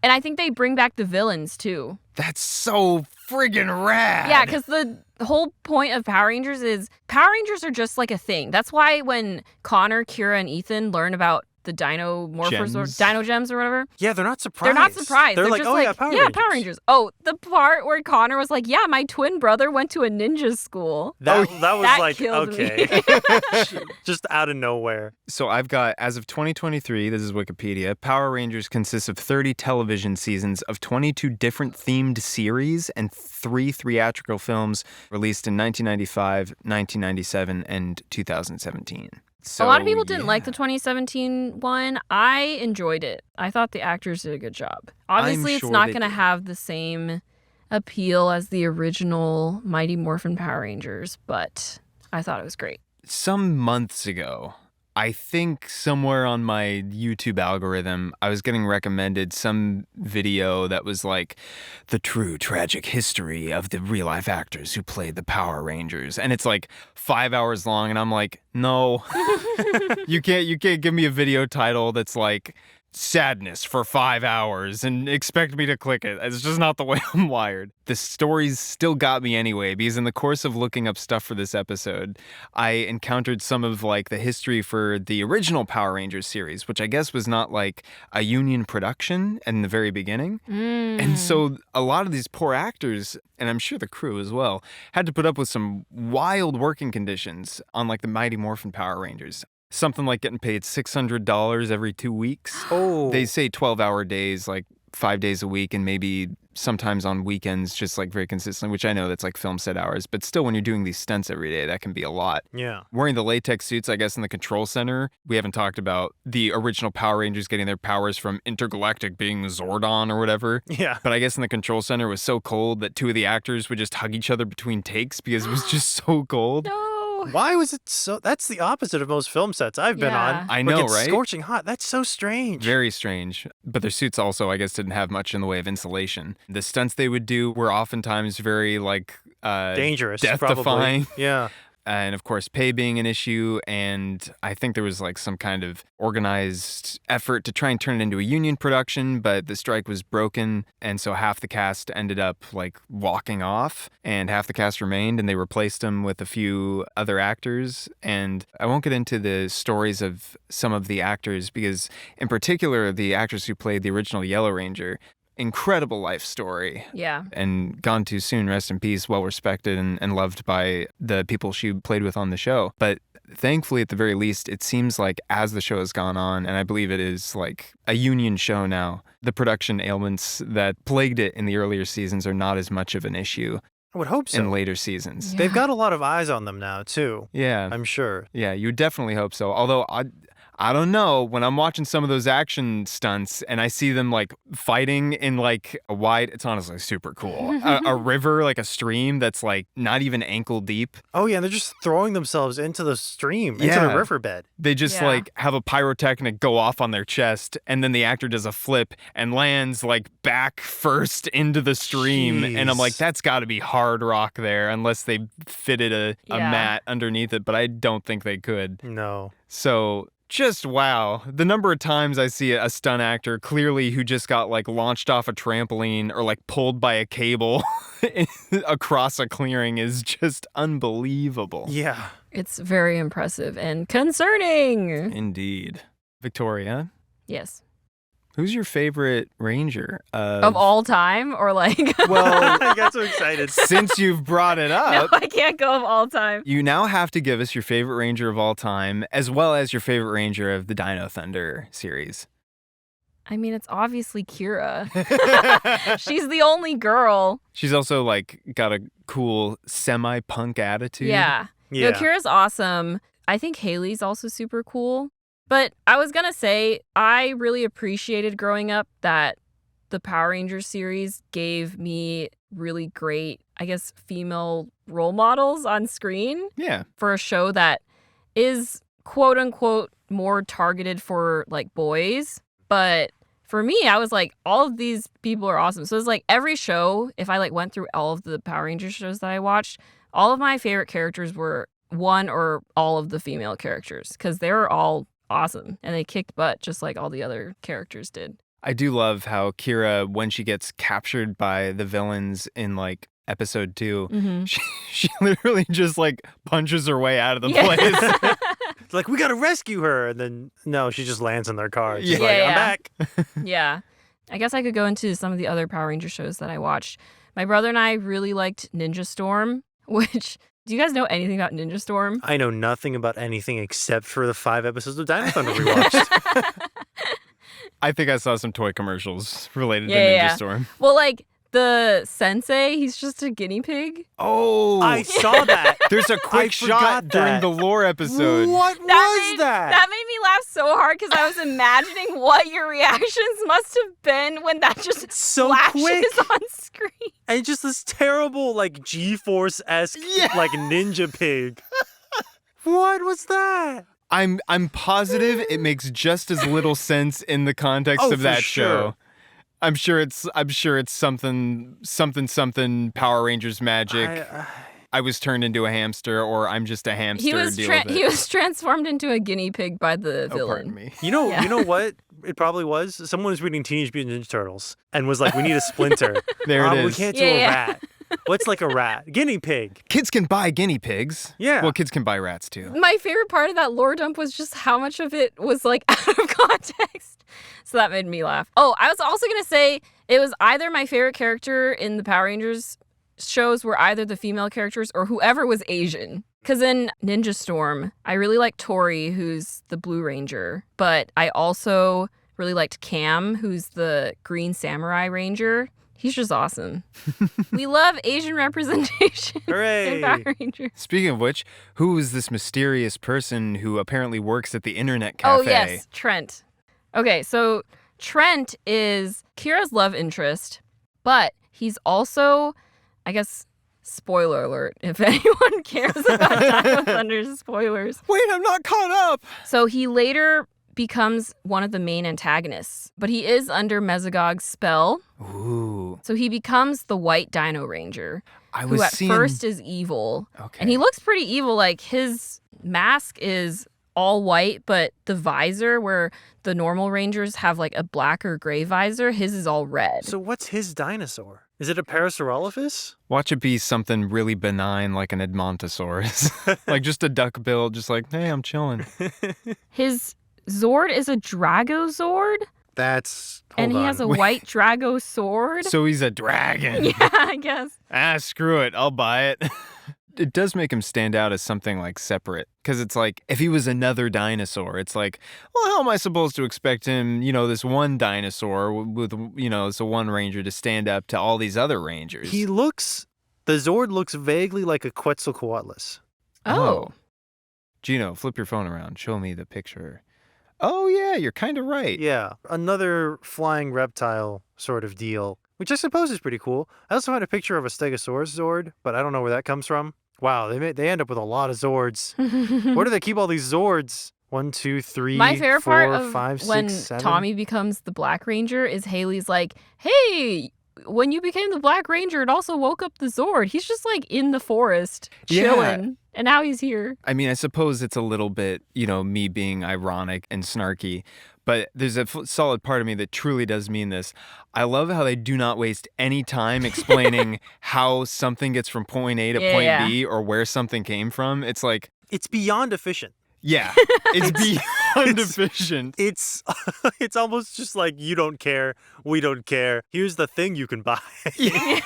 And I think they bring back the villains too. That's so friggin' rad. Yeah, because the whole point of Power Rangers is Power Rangers are just like a thing. That's why when Connor, Kira, and Ethan learn about the Dino Morphers or Gems. Dino Gems or whatever, Yeah, they're not surprised. they're not surprised. They're like, just oh yeah, Power Rangers. Power Rangers. Oh, the part where Connor was like, yeah, my twin brother went to a ninja school. That was That like, killed okay. me. Just out of nowhere. So I've got, as of 2023, this is Wikipedia, Power Rangers consists of 30 television seasons of 22 different themed series and 3 theatrical films released in 1995, 1997, and 2017. So, a lot of people didn't yeah. like the 2017 one. I enjoyed it. I thought the actors did a good job. Obviously, it's sure not they going to did. have the same appeal as the original Mighty Morphin Power Rangers, but I thought it was great. Some months ago, I think somewhere on my YouTube algorithm, I was getting recommended some video that was like the true tragic history of the real life actors who played the Power Rangers. And it's like 5 hours long. And I'm like, no, you can't give me a video title that's like sadness for 5 hours and expect me to click it. It's just not the way I'm wired. The stories still got me anyway, because in the course of looking up stuff for this episode, I encountered some of like the history for the original Power Rangers series, which I guess was not like a union production in the very beginning. And so a lot of these poor actors, and I'm sure the crew as well, had to put up with some wild working conditions on like the Mighty Morphin Power Rangers. Something like getting paid $600 every 2 weeks. Oh. They say 12-hour days, like 5 days a week, and maybe sometimes on weekends, just like very consistently, which I know that's like film set hours. But still, when you're doing these stunts every day, that can be a lot. Yeah. Wearing the latex suits, I guess, in the control center. We haven't talked about the original Power Rangers getting their powers from Intergalactic being Zordon or whatever. Yeah. But I guess in the control center it was so cold that 2 of the actors would just hug each other between takes because it was just so cold. No. Why was it so? That's the opposite of most film sets I've been on. I where it know, gets right? Scorching hot. That's so strange. Very strange. But their suits also, I guess, didn't have much in the way of insulation. The stunts they would do were oftentimes very, like, dangerous. death-defying. Probably. Yeah. And of course, pay being an issue. And I think there was like some kind of organized effort to try and turn it into a union production, but the strike was broken. And so half the cast ended up like walking off and half the cast remained, and they replaced them with a few other actors. And I won't get into the stories of some of the actors because in particular, the actress who played the original Yellow Ranger, incredible life story. Yeah. And gone too soon, rest in peace, well respected and loved by the people she played with on the show. But thankfully, at the very least, it seems like as the show has gone on, and I believe it is like a union show now, the production ailments that plagued it in the earlier seasons are not as much of an issue I would hope so. in later seasons. Yeah. They've got a lot of eyes on them now, too. Yeah. I'm sure. Yeah, you definitely hope so. Although I don't know, when I'm watching some of those action stunts and I see them like fighting in like a wide, it's honestly super cool. A river, like a stream that's like not even ankle deep. Oh, yeah. And they're just throwing themselves into the stream, into Yeah. the riverbed. They just Yeah. like have a pyrotechnic go off on their chest and then the actor does a flip and lands like back first into the stream. And I'm like, Jeez. that's got to be hard rock there unless they fitted a Yeah. mat underneath it. But I don't think they could. No. So just wow. The number of times I see a stunt actor clearly who just got like launched off a trampoline or like pulled by a cable across a clearing is just unbelievable. Yeah. It's very impressive and concerning. Indeed. Victoria, Yes. who's your favorite ranger? Of all time or like Well, I got so excited. since you've brought it No, up, I can't go of all time. you now have to give us your favorite ranger of all time, as well as your favorite ranger of the Dino Thunder series. I mean, it's obviously Kira. She's the only girl. She's also like got a cool semi-punk attitude. Yeah. Yeah. No, Kira's awesome. I think Haley's also super cool. But I was going to say, I really appreciated growing up that the Power Rangers series gave me really great, I guess, female role models on screen Yeah. for a show that is quote unquote more targeted for like boys. But for me, I was like, all of these people are awesome. So it's like every show, if I like went through all of the Power Rangers shows that I watched, all of my favorite characters were one or all of the female characters because they were all awesome and they kicked butt just like all the other characters did. I do love how Kira, when she gets captured by the villains in like episode 2, Mm-hmm. she literally just like punches her way out of the Yeah. place. It's like, we got to rescue her. And then, no, she just lands in their car. She's Yeah. like, Yeah, I'm yeah. back. Yeah. I guess I could go into some of the other Power Ranger shows that I watched. My brother and I really liked Ninja Storm, which, do you guys know anything about Ninja Storm? I know nothing about anything except for the 5 episodes of Dino Thunder we watched. I think I saw some toy commercials related to Yeah, Ninja yeah. Storm. Well, like the sensei, he's just a guinea pig. Oh, I saw that. there's a I quick shot forgot during that. the lore episode. What was that? That made me laugh so hard because I was imagining what your reactions must have been when that just So flashes quick. on screen. And just this terrible, like, G-Force-esque, Yeah. like, ninja pig. What was that? I'm positive it makes just as little sense in the context Oh, of for that sure. show. I'm sure it's something Power Rangers magic. I was turned into a hamster or I'm just a hamster. He was transformed into a guinea pig by the Oh, pardon villain. me. You know what it probably was? Someone was reading Teenage Mutant Ninja Turtles and was like, we need a splinter. There it is. We can't do a rat. What's like a rat? Guinea pig. Kids can buy guinea pigs. Yeah. Well, kids can buy rats too. My favorite part of that lore dump was just how much of it was like out of context. So that made me laugh. Oh, I was also going to say it was either my favorite character in the Power Rangers shows were either the female characters or whoever was Asian. Because in Ninja Storm, I really liked Tori, who's the Blue Ranger. But I also really liked Cam, who's the Green Samurai Ranger. He's just awesome. We love Asian representation Hooray. in Power Rangers. Speaking of which, who is this mysterious person who apparently works at the internet cafe? Oh, yes, Trent. Okay, so Trent is Kira's love interest, but he's also, I guess, spoiler alert, if anyone cares about Dino Thunder's spoilers. Wait, I'm not caught up. So he later becomes one of the main antagonists, but he is under Mesogog's spell. Ooh. So he becomes the White Dino Ranger, who at first is evil. Okay. And he looks pretty evil. Like, his mask is all white, but the visor, where the normal Rangers have like a black or gray visor, his is all red. So what's his dinosaur? Is it a Parasaurolophus? Watch it be something really benign like an Edmontosaurus. Like just a duck bill, just like, hey, I'm chilling. His Zord is a Dragozord, That's... and he has a white Drago sword. So he's a dragon. Yeah, I guess. Screw it. I'll buy it. It does make him stand out as something like separate. Because it's like, if he was another dinosaur, it's like, well, how am I supposed to expect him, this one dinosaur with, this one ranger to stand up to all these other rangers? The Zord looks vaguely like a Quetzalcoatlus. Oh. Jino, flip your phone around. Show me the picture. Oh, yeah, you're kind of right. Yeah, another flying reptile sort of deal, which I suppose is pretty cool. I also found a picture of a Stegosaurus Zord, but I don't know where that comes from. Wow, they end up with a lot of Zords. Where do they keep all these Zords? 1, 2, 3, My favorite 4, part of 5, 6, when 7. Tommy becomes the Black Ranger is Haley's like, hey, when you became the Black Ranger, it also woke up the Zord. He's just like in the forest, chilling. Yeah. And now he's here. I mean, I suppose it's a little bit, me being ironic and snarky, but there's a solid part of me that truly does mean this. I love how they do not waste any time explaining how something gets from point A to point B or where something came from. It's like... It's beyond efficient. Yeah, it's beyond efficient. It's almost just like, you don't care, we don't care. Here's the thing you can buy. Yeah.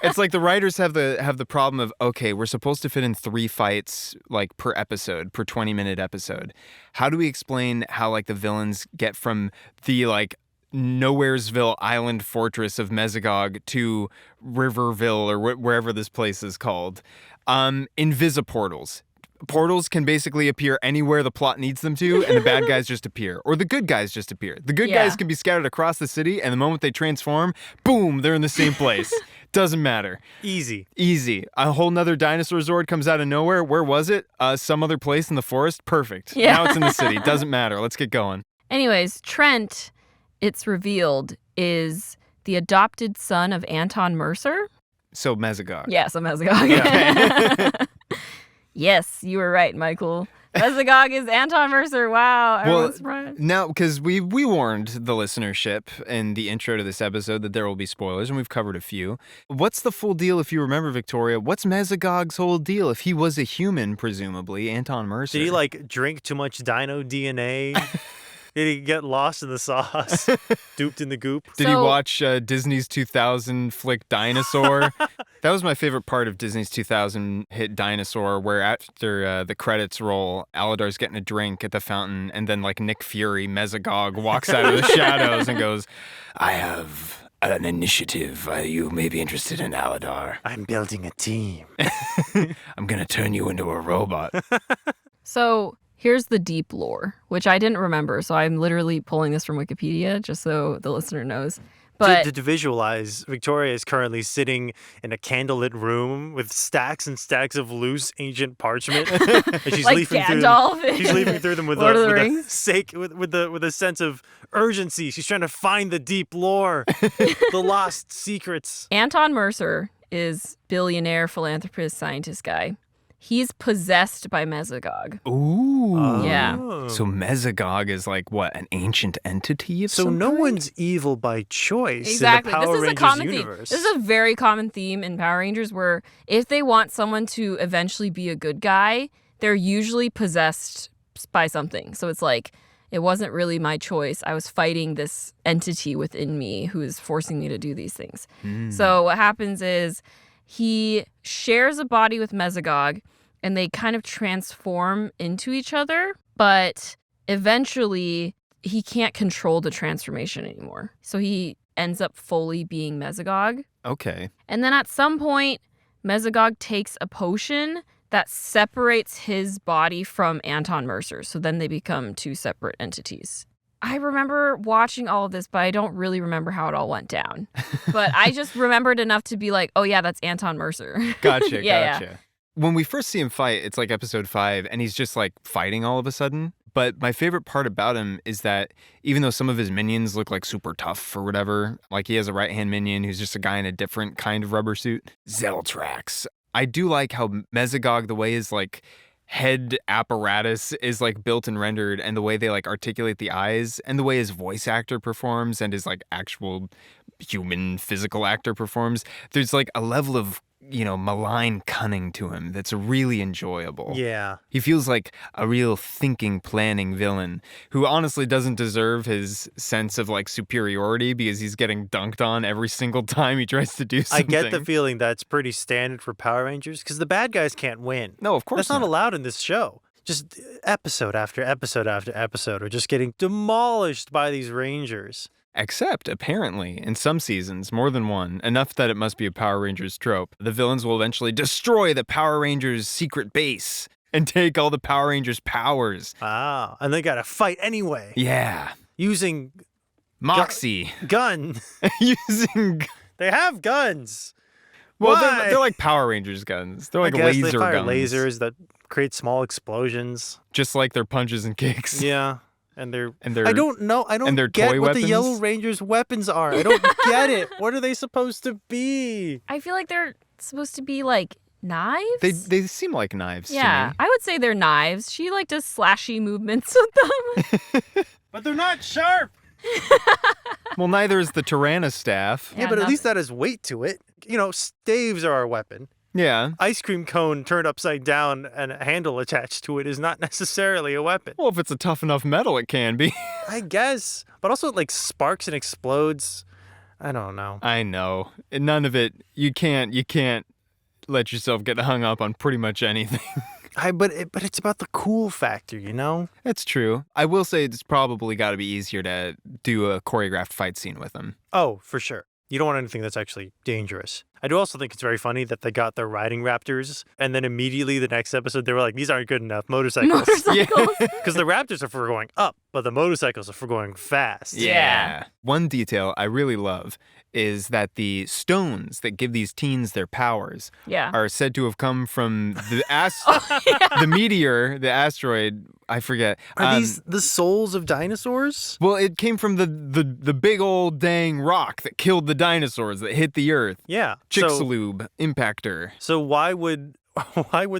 It's like the writers have the problem of, okay, we're supposed to fit in 3 fights like per 20-minute episode. How do we explain how like the villains get from the like Nowheresville island fortress of Mesogog to Riverville or wherever this place is called? Invisiportals. Portals can basically appear anywhere the plot needs them to, and the bad guys just appear. Or the good guys just appear. The good guys can be scattered across the city, and the moment they transform, boom, they're in the same place. Doesn't matter. Easy. A whole nother dinosaur Zord comes out of nowhere. Where was it? Some other place in the forest? Perfect. Yeah. Now it's in the city. Doesn't matter. Let's get going. Anyways, Trent, it's revealed, is the adopted son of Anton Mercer. So Mesogog. Yes, a Mesogog. Yeah. Yes, you were right, Michael. Mesogog is Anton Mercer. Wow, everyone's Well, surprised. now, because we warned the listenership in the intro to this episode that there will be spoilers, and we've covered a few. What's the full deal, if you remember, Victoria? What's Mesogog's whole deal? If he was a human, presumably, Anton Mercer. Did he like drink too much dino DNA? Did he get lost in the sauce? Duped in the goop? Did he watch Disney's 2000 flick Dinosaur? That was my favorite part of Disney's 2000 hit Dinosaur, where after the credits roll, Aladar's getting a drink at the fountain, and then like Nick Fury, Mesogog, walks out of the shadows and goes, I have an initiative. You may be interested in Aladar. I'm building a team. I'm going to turn you into a robot. So here's the deep lore, which I didn't remember. So I'm literally pulling this from Wikipedia just so the listener knows. But to visualize, Victoria is currently sitting in a candlelit room with stacks and stacks of loose ancient parchment. And she's like leafing Gandalf. through them. She's leafing through them with Lord of the a Rings. with a sense of urgency. She's trying to find the deep lore, the lost secrets. Anton Mercer is billionaire philanthropist scientist guy. He's possessed by Mesogog. Ooh. Yeah. So Mesogog is like what, an ancient entity of So some no kind? one's evil by choice Exactly. in the Power This is Rangers a common universe. theme. This is a very common theme in Power Rangers where if they want someone to eventually be a good guy, they're usually possessed by something. So it's like, it wasn't really my choice. I was fighting this entity within me who is forcing me to do these things. So what happens is he shares a body with Mesogog and they kind of transform into each other, but eventually he can't control the transformation anymore. So he ends up fully being Mesogog. Okay. And then at some point, Mesogog takes a potion that separates his body from Anton Mercer. So then they become two separate entities. I remember watching all of this, but I don't really remember how it all went down. But I just remembered enough to be like, oh yeah, that's Anton Mercer. Gotcha, Yeah, gotcha. When we first see him fight, it's like episode 5, and he's just like fighting all of a sudden. But my favorite part about him is that even though some of his minions look like super tough or whatever, like he has a right-hand minion who's just a guy in a different kind of rubber suit, Zeltrax. I do like how Mesogog, the way his like head apparatus is like built and rendered, and the way they like articulate the eyes, and the way his voice actor performs and his like actual human physical actor performs. There's like a level of, you know, malign cunning to him that's really enjoyable. Yeah. He feels like a real thinking, planning villain who honestly doesn't deserve his sense of like superiority because he's getting dunked on every single time he tries to do I something. get the feeling that's pretty standard for Power Rangers because the bad guys can't win. No, of course That's not allowed in this show. Just episode after episode after episode are just getting demolished by these Rangers. Except, apparently, in some seasons, more than one, enough that it must be a Power Rangers trope, the villains will eventually destroy the Power Rangers' secret base and take all the Power Rangers' powers. Ah, and they gotta fight anyway. Yeah. Using Moxie. gun. Using... They have guns. Well, Why? they're like Power Rangers guns. They're like I guess laser they fire guns. lasers that create small explosions. Just like their punches and kicks. Yeah. And they're And their I don't know. I don't their get toy what weapons? the Yellow Rangers' weapons are. I don't get it. What are they supposed to be? I feel like they're supposed to be like knives. They seem like knives yeah, to me. I would say they're knives. She like does slashy movements with them. But they're not sharp. Well, neither is the Tyranna staff. Yeah, but at least that has weight to it. You know, staves are our weapon. Yeah. Ice cream cone turned upside down and a handle attached to it is not necessarily a weapon. Well, if it's a tough enough metal, it can be. I guess. But also it like sparks and explodes. I don't know. I know. None of it. You can't let yourself get hung up on pretty much anything. But it's about the cool factor, you know? That's true. I will say it's probably got to be easier to do a choreographed fight scene with them. Oh, for sure. You don't want anything that's actually dangerous. I do also think it's very funny that they got their riding raptors, and then immediately the next episode they were like, these aren't good enough, motorcycles. Motorcycles. Because the raptors are for going up, but the motorcycles are for going fast. Yeah. One detail I really love is that the stones that give these teens their powers Yeah. are said to have come from the the meteor, the asteroid, I forget. Are these the souls of dinosaurs? Well, it came from the big old dang rock that killed the dinosaurs that hit the Earth. Yeah. Chicxulub impactor. So why would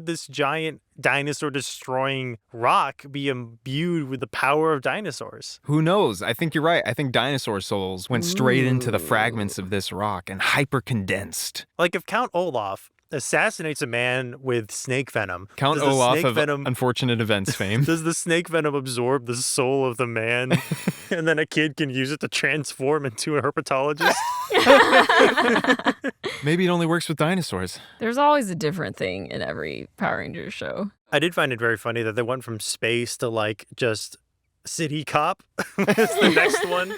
this giant dinosaur destroying rock be imbued with the power of dinosaurs? Who knows? I think you're right. I think dinosaur souls went straight into the fragments of this rock and hyper-condensed. Like if Count Olaf assassinates a man with snake venom, Count does the Olaf snake of venom Unfortunate Events fame. does the snake venom absorb the soul of the man and then a kid can use it to transform into a herpetologist? Maybe it only works with dinosaurs. There's always a different thing in every Power Rangers show. I did find it very funny that they went from space to like just city cop was the next one.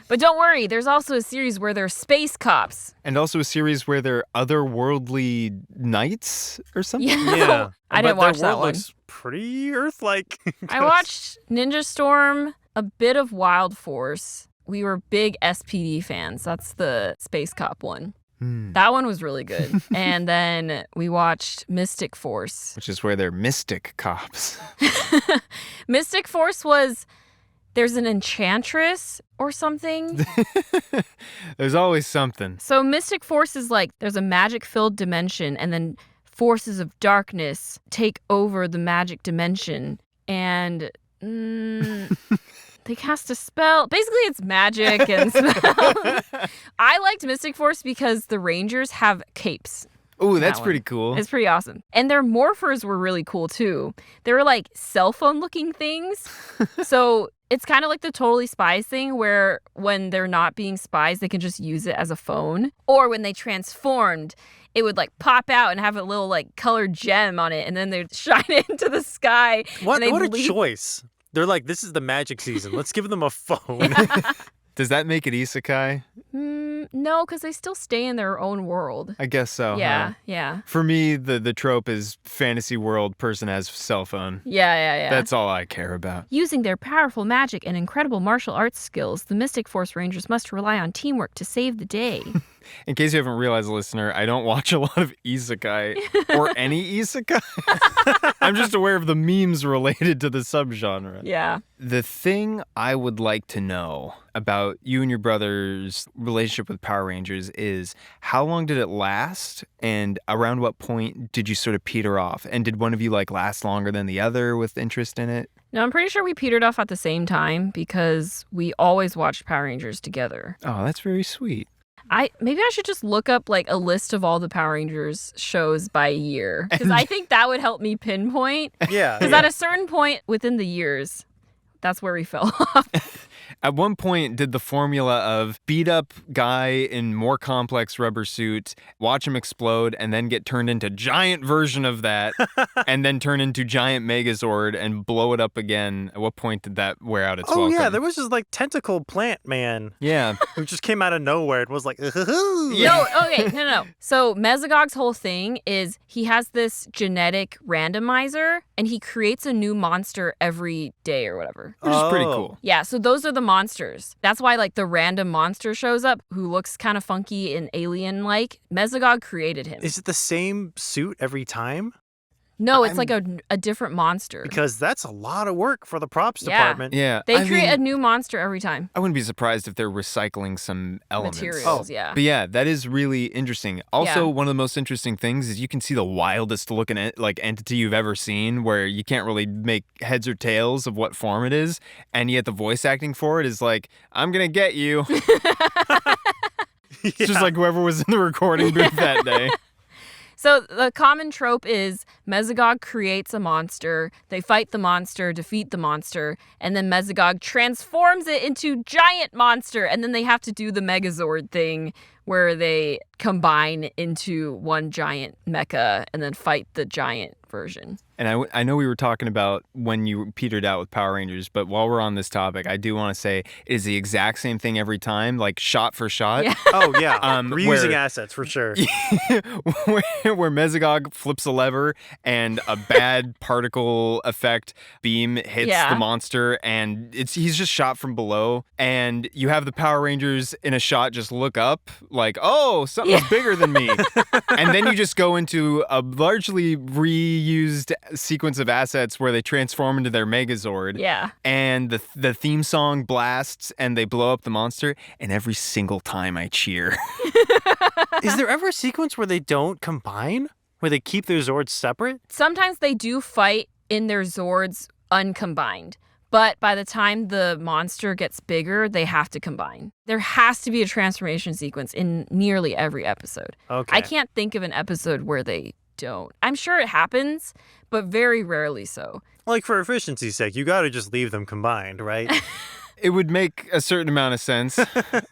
But don't worry, there's also a series where they're space cops. And also a series where they're otherworldly knights or something? Yeah. I didn't But their watch that world one. looks pretty Earth-like. I watched Ninja Storm, a bit of Wild Force. We were big SPD fans. That's the space cop one. That one was really good. And then we watched Mystic Force. Which is where they're mystic cops. Mystic Force was there's an enchantress or something. There's always something. So Mystic Force is like there's a magic-filled dimension, and then forces of darkness take over the magic dimension, and they cast a spell. Basically, it's magic and spell. I liked Mystic Force because the Rangers have capes. Ooh, that's pretty cool. It's pretty awesome. And their morphers were really cool, too. They were like cell phone-looking things. So it's kind of like the Totally Spies thing where when they're not being spies, they can just use it as a phone. Or when they transformed, it would like pop out and have a little like colored gem on it, and then they'd shine it into the sky. What a choice. They're like, this is the magic season. Let's give them a phone. Does that make it isekai? No, because they still stay in their own world. I guess so. Yeah, huh? yeah. For me, the trope is fantasy world person has cell phone. Yeah. That's all I care about. Using their powerful magic and incredible martial arts skills, the Mystic Force Rangers must rely on teamwork to save the day. In case you haven't realized, listener, I don't watch a lot of isekai or any isekai. I'm just aware of the memes related to the subgenre. Yeah. The thing I would like to know about you and your brother's relationship with Power Rangers is how long did it last, and around what point did you sort of peter off? And did one of you like last longer than the other with interest in it? No, I'm pretty sure we petered off at the same time because we always watched Power Rangers together. Oh, that's very sweet. Maybe I should just look up like a list of all the Power Rangers shows by year, because I think that would help me pinpoint. Yeah. Because at a certain point within the years, that's where we fell off. At one point, did the formula of beat up guy in more complex rubber suit, watch him explode, and then get turned into giant version of that, and then turn into giant Megazord and blow it up again? At what point did that wear out its welcome? Yeah, there was this like tentacle plant man. Yeah. Who just came out of nowhere and was like, No, okay, no. So Mesogog's whole thing is he has this genetic randomizer, and he creates a new monster every day or whatever. Which is pretty cool. Yeah, so those are the monsters. That's why like the random monster shows up who looks kind of funky and alien-like. Mesogog created him. Is it the same suit every time? No, it's like a different monster. Because that's a lot of work for the props department. Yeah. They create a new monster every time. I wouldn't be surprised if they're recycling some elements. Materials, yeah. But yeah, that is really interesting. Also, one of the most interesting things is you can see the wildest looking entity you've ever seen, where you can't really make heads or tails of what form it is, and yet the voice acting for it is like, I'm gonna get you. It's just like whoever was in the recording booth that day. So the common trope is Mesogog creates a monster, they fight the monster, defeat the monster, and then Mesogog transforms it into giant monster, and then they have to do the Megazord thing where they combine into one giant mecha and then fight the giant version. And I know we were talking about when you petered out with Power Rangers, but while we're on this topic, I do want to say it is the exact same thing every time, like shot for shot. Yeah. Oh, yeah. Reusing assets, for sure. where Mesogog flips a lever and a bad particle effect beam hits the monster, and he's just shot from below. And you have the Power Rangers in a shot just look up, like, oh, something's bigger than me. And then you just go into a largely reused sequence of assets where they transform into their Megazord. Yeah. And the theme song blasts and they blow up the monster, and every single time I cheer. Is there ever a sequence where they don't combine? Where they keep their Zords separate? Sometimes they do fight in their Zords uncombined. But by the time the monster gets bigger, they have to combine. There has to be a transformation sequence in nearly every episode. Okay. I can't think of an episode where they don't. I'm sure it happens, but very rarely so. Like, for efficiency's sake, you gotta just leave them combined, right? It would make a certain amount of sense,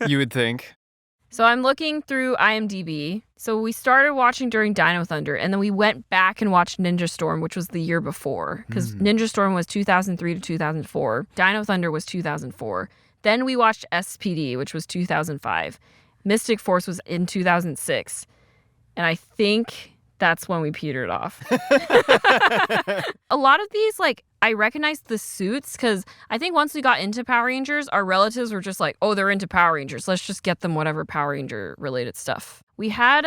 you would think. So I'm looking through IMDb. So we started watching during Dino Thunder, and then we went back and watched Ninja Storm, which was the year before, because Ninja Storm was 2003 to 2004. Dino Thunder was 2004. Then we watched SPD, which was 2005. Mystic Force was in 2006. And I think that's when we petered off. A lot of these, like, I recognized the suits because I think once we got into Power Rangers, our relatives were just like, oh, they're into Power Rangers. Let's just get them whatever Power Ranger related stuff. We had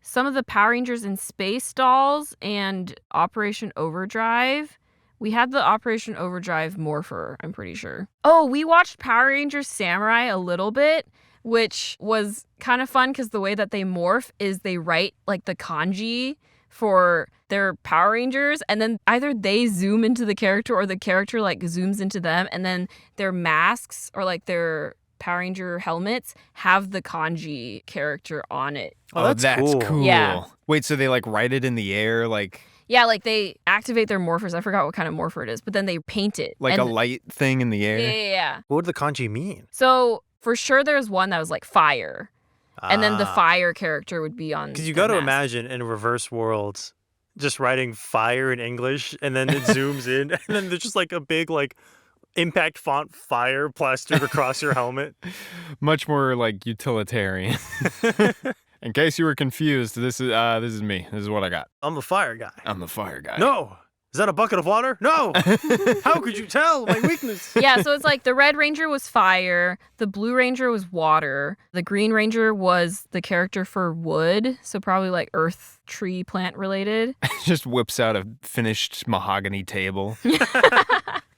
some of the Power Rangers in Space dolls and Operation Overdrive, We had the Operation Overdrive Morpher, I'm pretty sure. Oh, we watched Power Rangers Samurai a little bit, which was kind of fun because the way that they morph is they write like the kanji for their Power Rangers, and then either they zoom into the character or the character like zooms into them, and then their masks or like their Power Ranger helmets have the kanji character on it. Oh, that's cool. Yeah. Wait, so they like write it in the air like Yeah, like they activate their morphers. I forgot what kind of morpher it is, but then they paint it. like and a light thing in the air? Yeah. What would the kanji mean? So for sure there's one that was like fire. And then the fire character would be on. Because you got to imagine in reverse worlds, just writing fire in English, and then it zooms in, and then there's just like a big like impact font fire plastered across your helmet. Much more like utilitarian. In case you were confused, this is me. This is what I got. I'm the fire guy. I'm the fire guy. No! Is that a bucket of water? No! How could you tell my weakness? Yeah, so it's like the Red Ranger was fire, the Blue Ranger was water, the Green Ranger was the character for wood, so probably like earth, tree, plant related. Just whips out a finished mahogany table.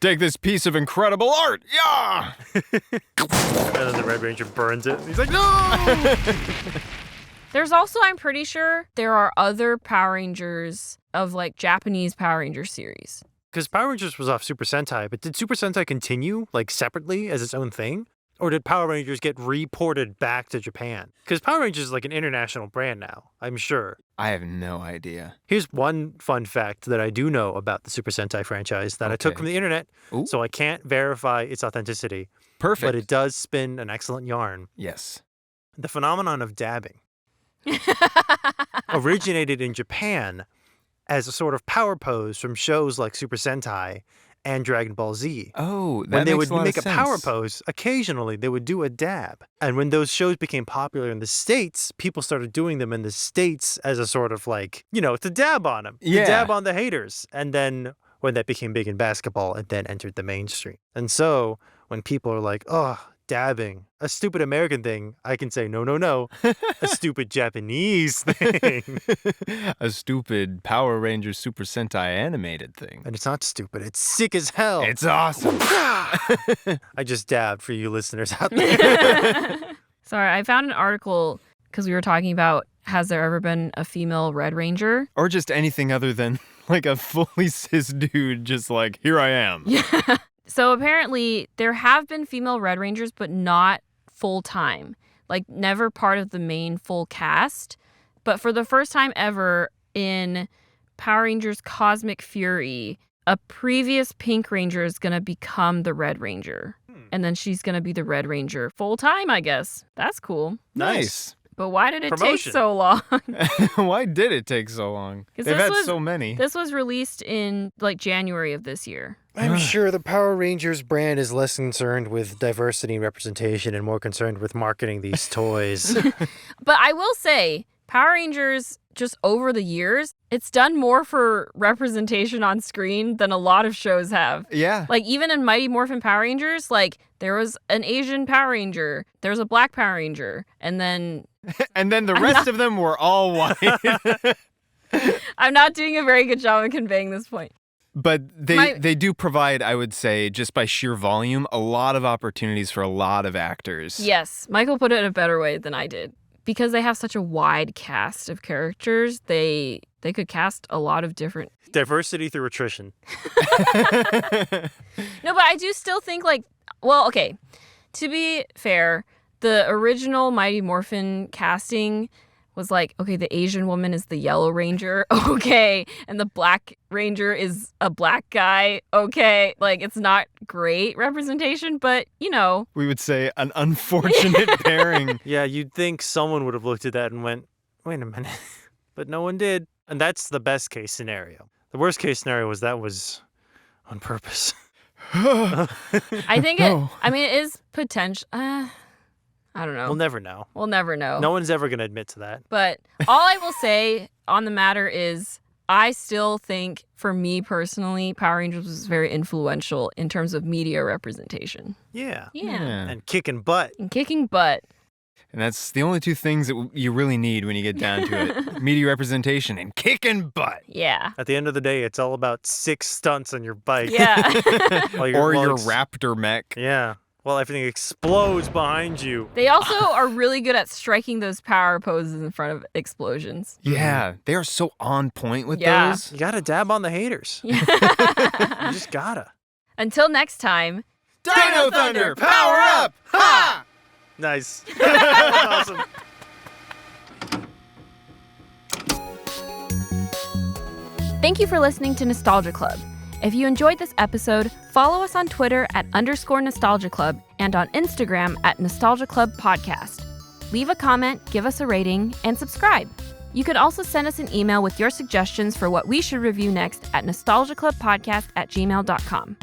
Take this piece of incredible art. Yeah! And then the Red Ranger burns it. He's like, no! There's also, I'm pretty sure, there are other Power Rangers of like Japanese Power Ranger series. Because Power Rangers was off Super Sentai, but did Super Sentai continue like separately as its own thing? Or did Power Rangers get reported back to Japan? Because Power Rangers is like an international brand now, I'm sure. I have no idea. Here's one fun fact that I do know about the Super Sentai franchise that I took Okay. from the internet, Ooh. so I can't verify its authenticity. Perfect. But it does spin an excellent yarn. Yes. The phenomenon of dabbing originated in Japan as a sort of power pose from shows like Super Sentai and Dragon Ball Z. Oh, that When they makes would a lot make a of sense. power pose, occasionally they would do a dab. And when those shows became popular in the States, people started doing them in the States as a sort of like, to dab on them, Yeah. to dab on the haters. And then when that became big in basketball, it then entered the mainstream. And so when people are like, oh, dabbing, a stupid American thing, I can say, no, no, no, a stupid Japanese thing. A stupid Power Rangers Super Sentai animated thing. And it's not stupid, it's sick as hell. It's awesome. I just dabbed for you listeners out there. Sorry, I found an article because we were talking about has there ever been a female Red Ranger? Or just anything other than like a fully cis dude just like, here I am. Yeah. So apparently there have been female Red Rangers, but not full time. Like never part of the main full cast. But for the first time ever in Power Rangers Cosmic Fury, a previous Pink Ranger is going to become the Red Ranger. And then she's going to be the Red Ranger full time, I guess. That's cool. Nice. But why did it Promotion. take so long? Why did it take so long? 'Cause They've this had was- so many. This was released in like January of this year. I'm sure the Power Rangers brand is less concerned with diversity and representation and more concerned with marketing these toys. But I will say, Power Rangers, just over the years, it's done more for representation on screen than a lot of shows have. Yeah. Like, even in Mighty Morphin Power Rangers, like, there was an Asian Power Ranger, there was a Black Power Ranger, and then... And then the rest of them were all white. I'm not doing a very good job of conveying this point. But they do provide, I would say, just by sheer volume, a lot of opportunities for a lot of actors. Yes, Michael put it in a better way than I did. Because they have such a wide cast of characters, they could cast a lot of different... Diversity through attrition. No, but I do still think, like, well, okay, to be fair, the original Mighty Morphin casting was like, okay, the Asian woman is the Yellow Ranger, okay, and the Black Ranger is a black guy, okay. Like, it's not great representation, but, We would say an unfortunate pairing. Yeah, you'd think someone would have looked at that and went, wait a minute. But no one did. And that's the best case scenario. The worst case scenario was that was on purpose. I think it is potential. I don't know. We'll never know. We'll never know. No one's ever going to admit to that. But all I will say on the matter is I still think, for me personally, Power Rangers was very influential in terms of media representation. Yeah. Yeah. And kicking butt. And kicking butt. And that's the only two things that you really need when you get down to it. Media representation and kicking butt. Yeah. At the end of the day, it's all about 6 stunts on your bike. Yeah. Or your raptor mech. Yeah. Well, everything explodes behind you. They also are really good at striking those power poses in front of explosions. Yeah, they are so on point with Yeah. those. You gotta dab on the haters. You just gotta. Until next time. Dino Thunder, power up! Ha! Nice. That's awesome. Thank you for listening to Nostalgia Club. If you enjoyed this episode, follow us on Twitter at _Nostalgia Club and on Instagram at Nostalgia Club Podcast. Leave a comment, give us a rating, and subscribe. You can also send us an email with your suggestions for what we should review next at nostalgiaclubpodcast@gmail.com.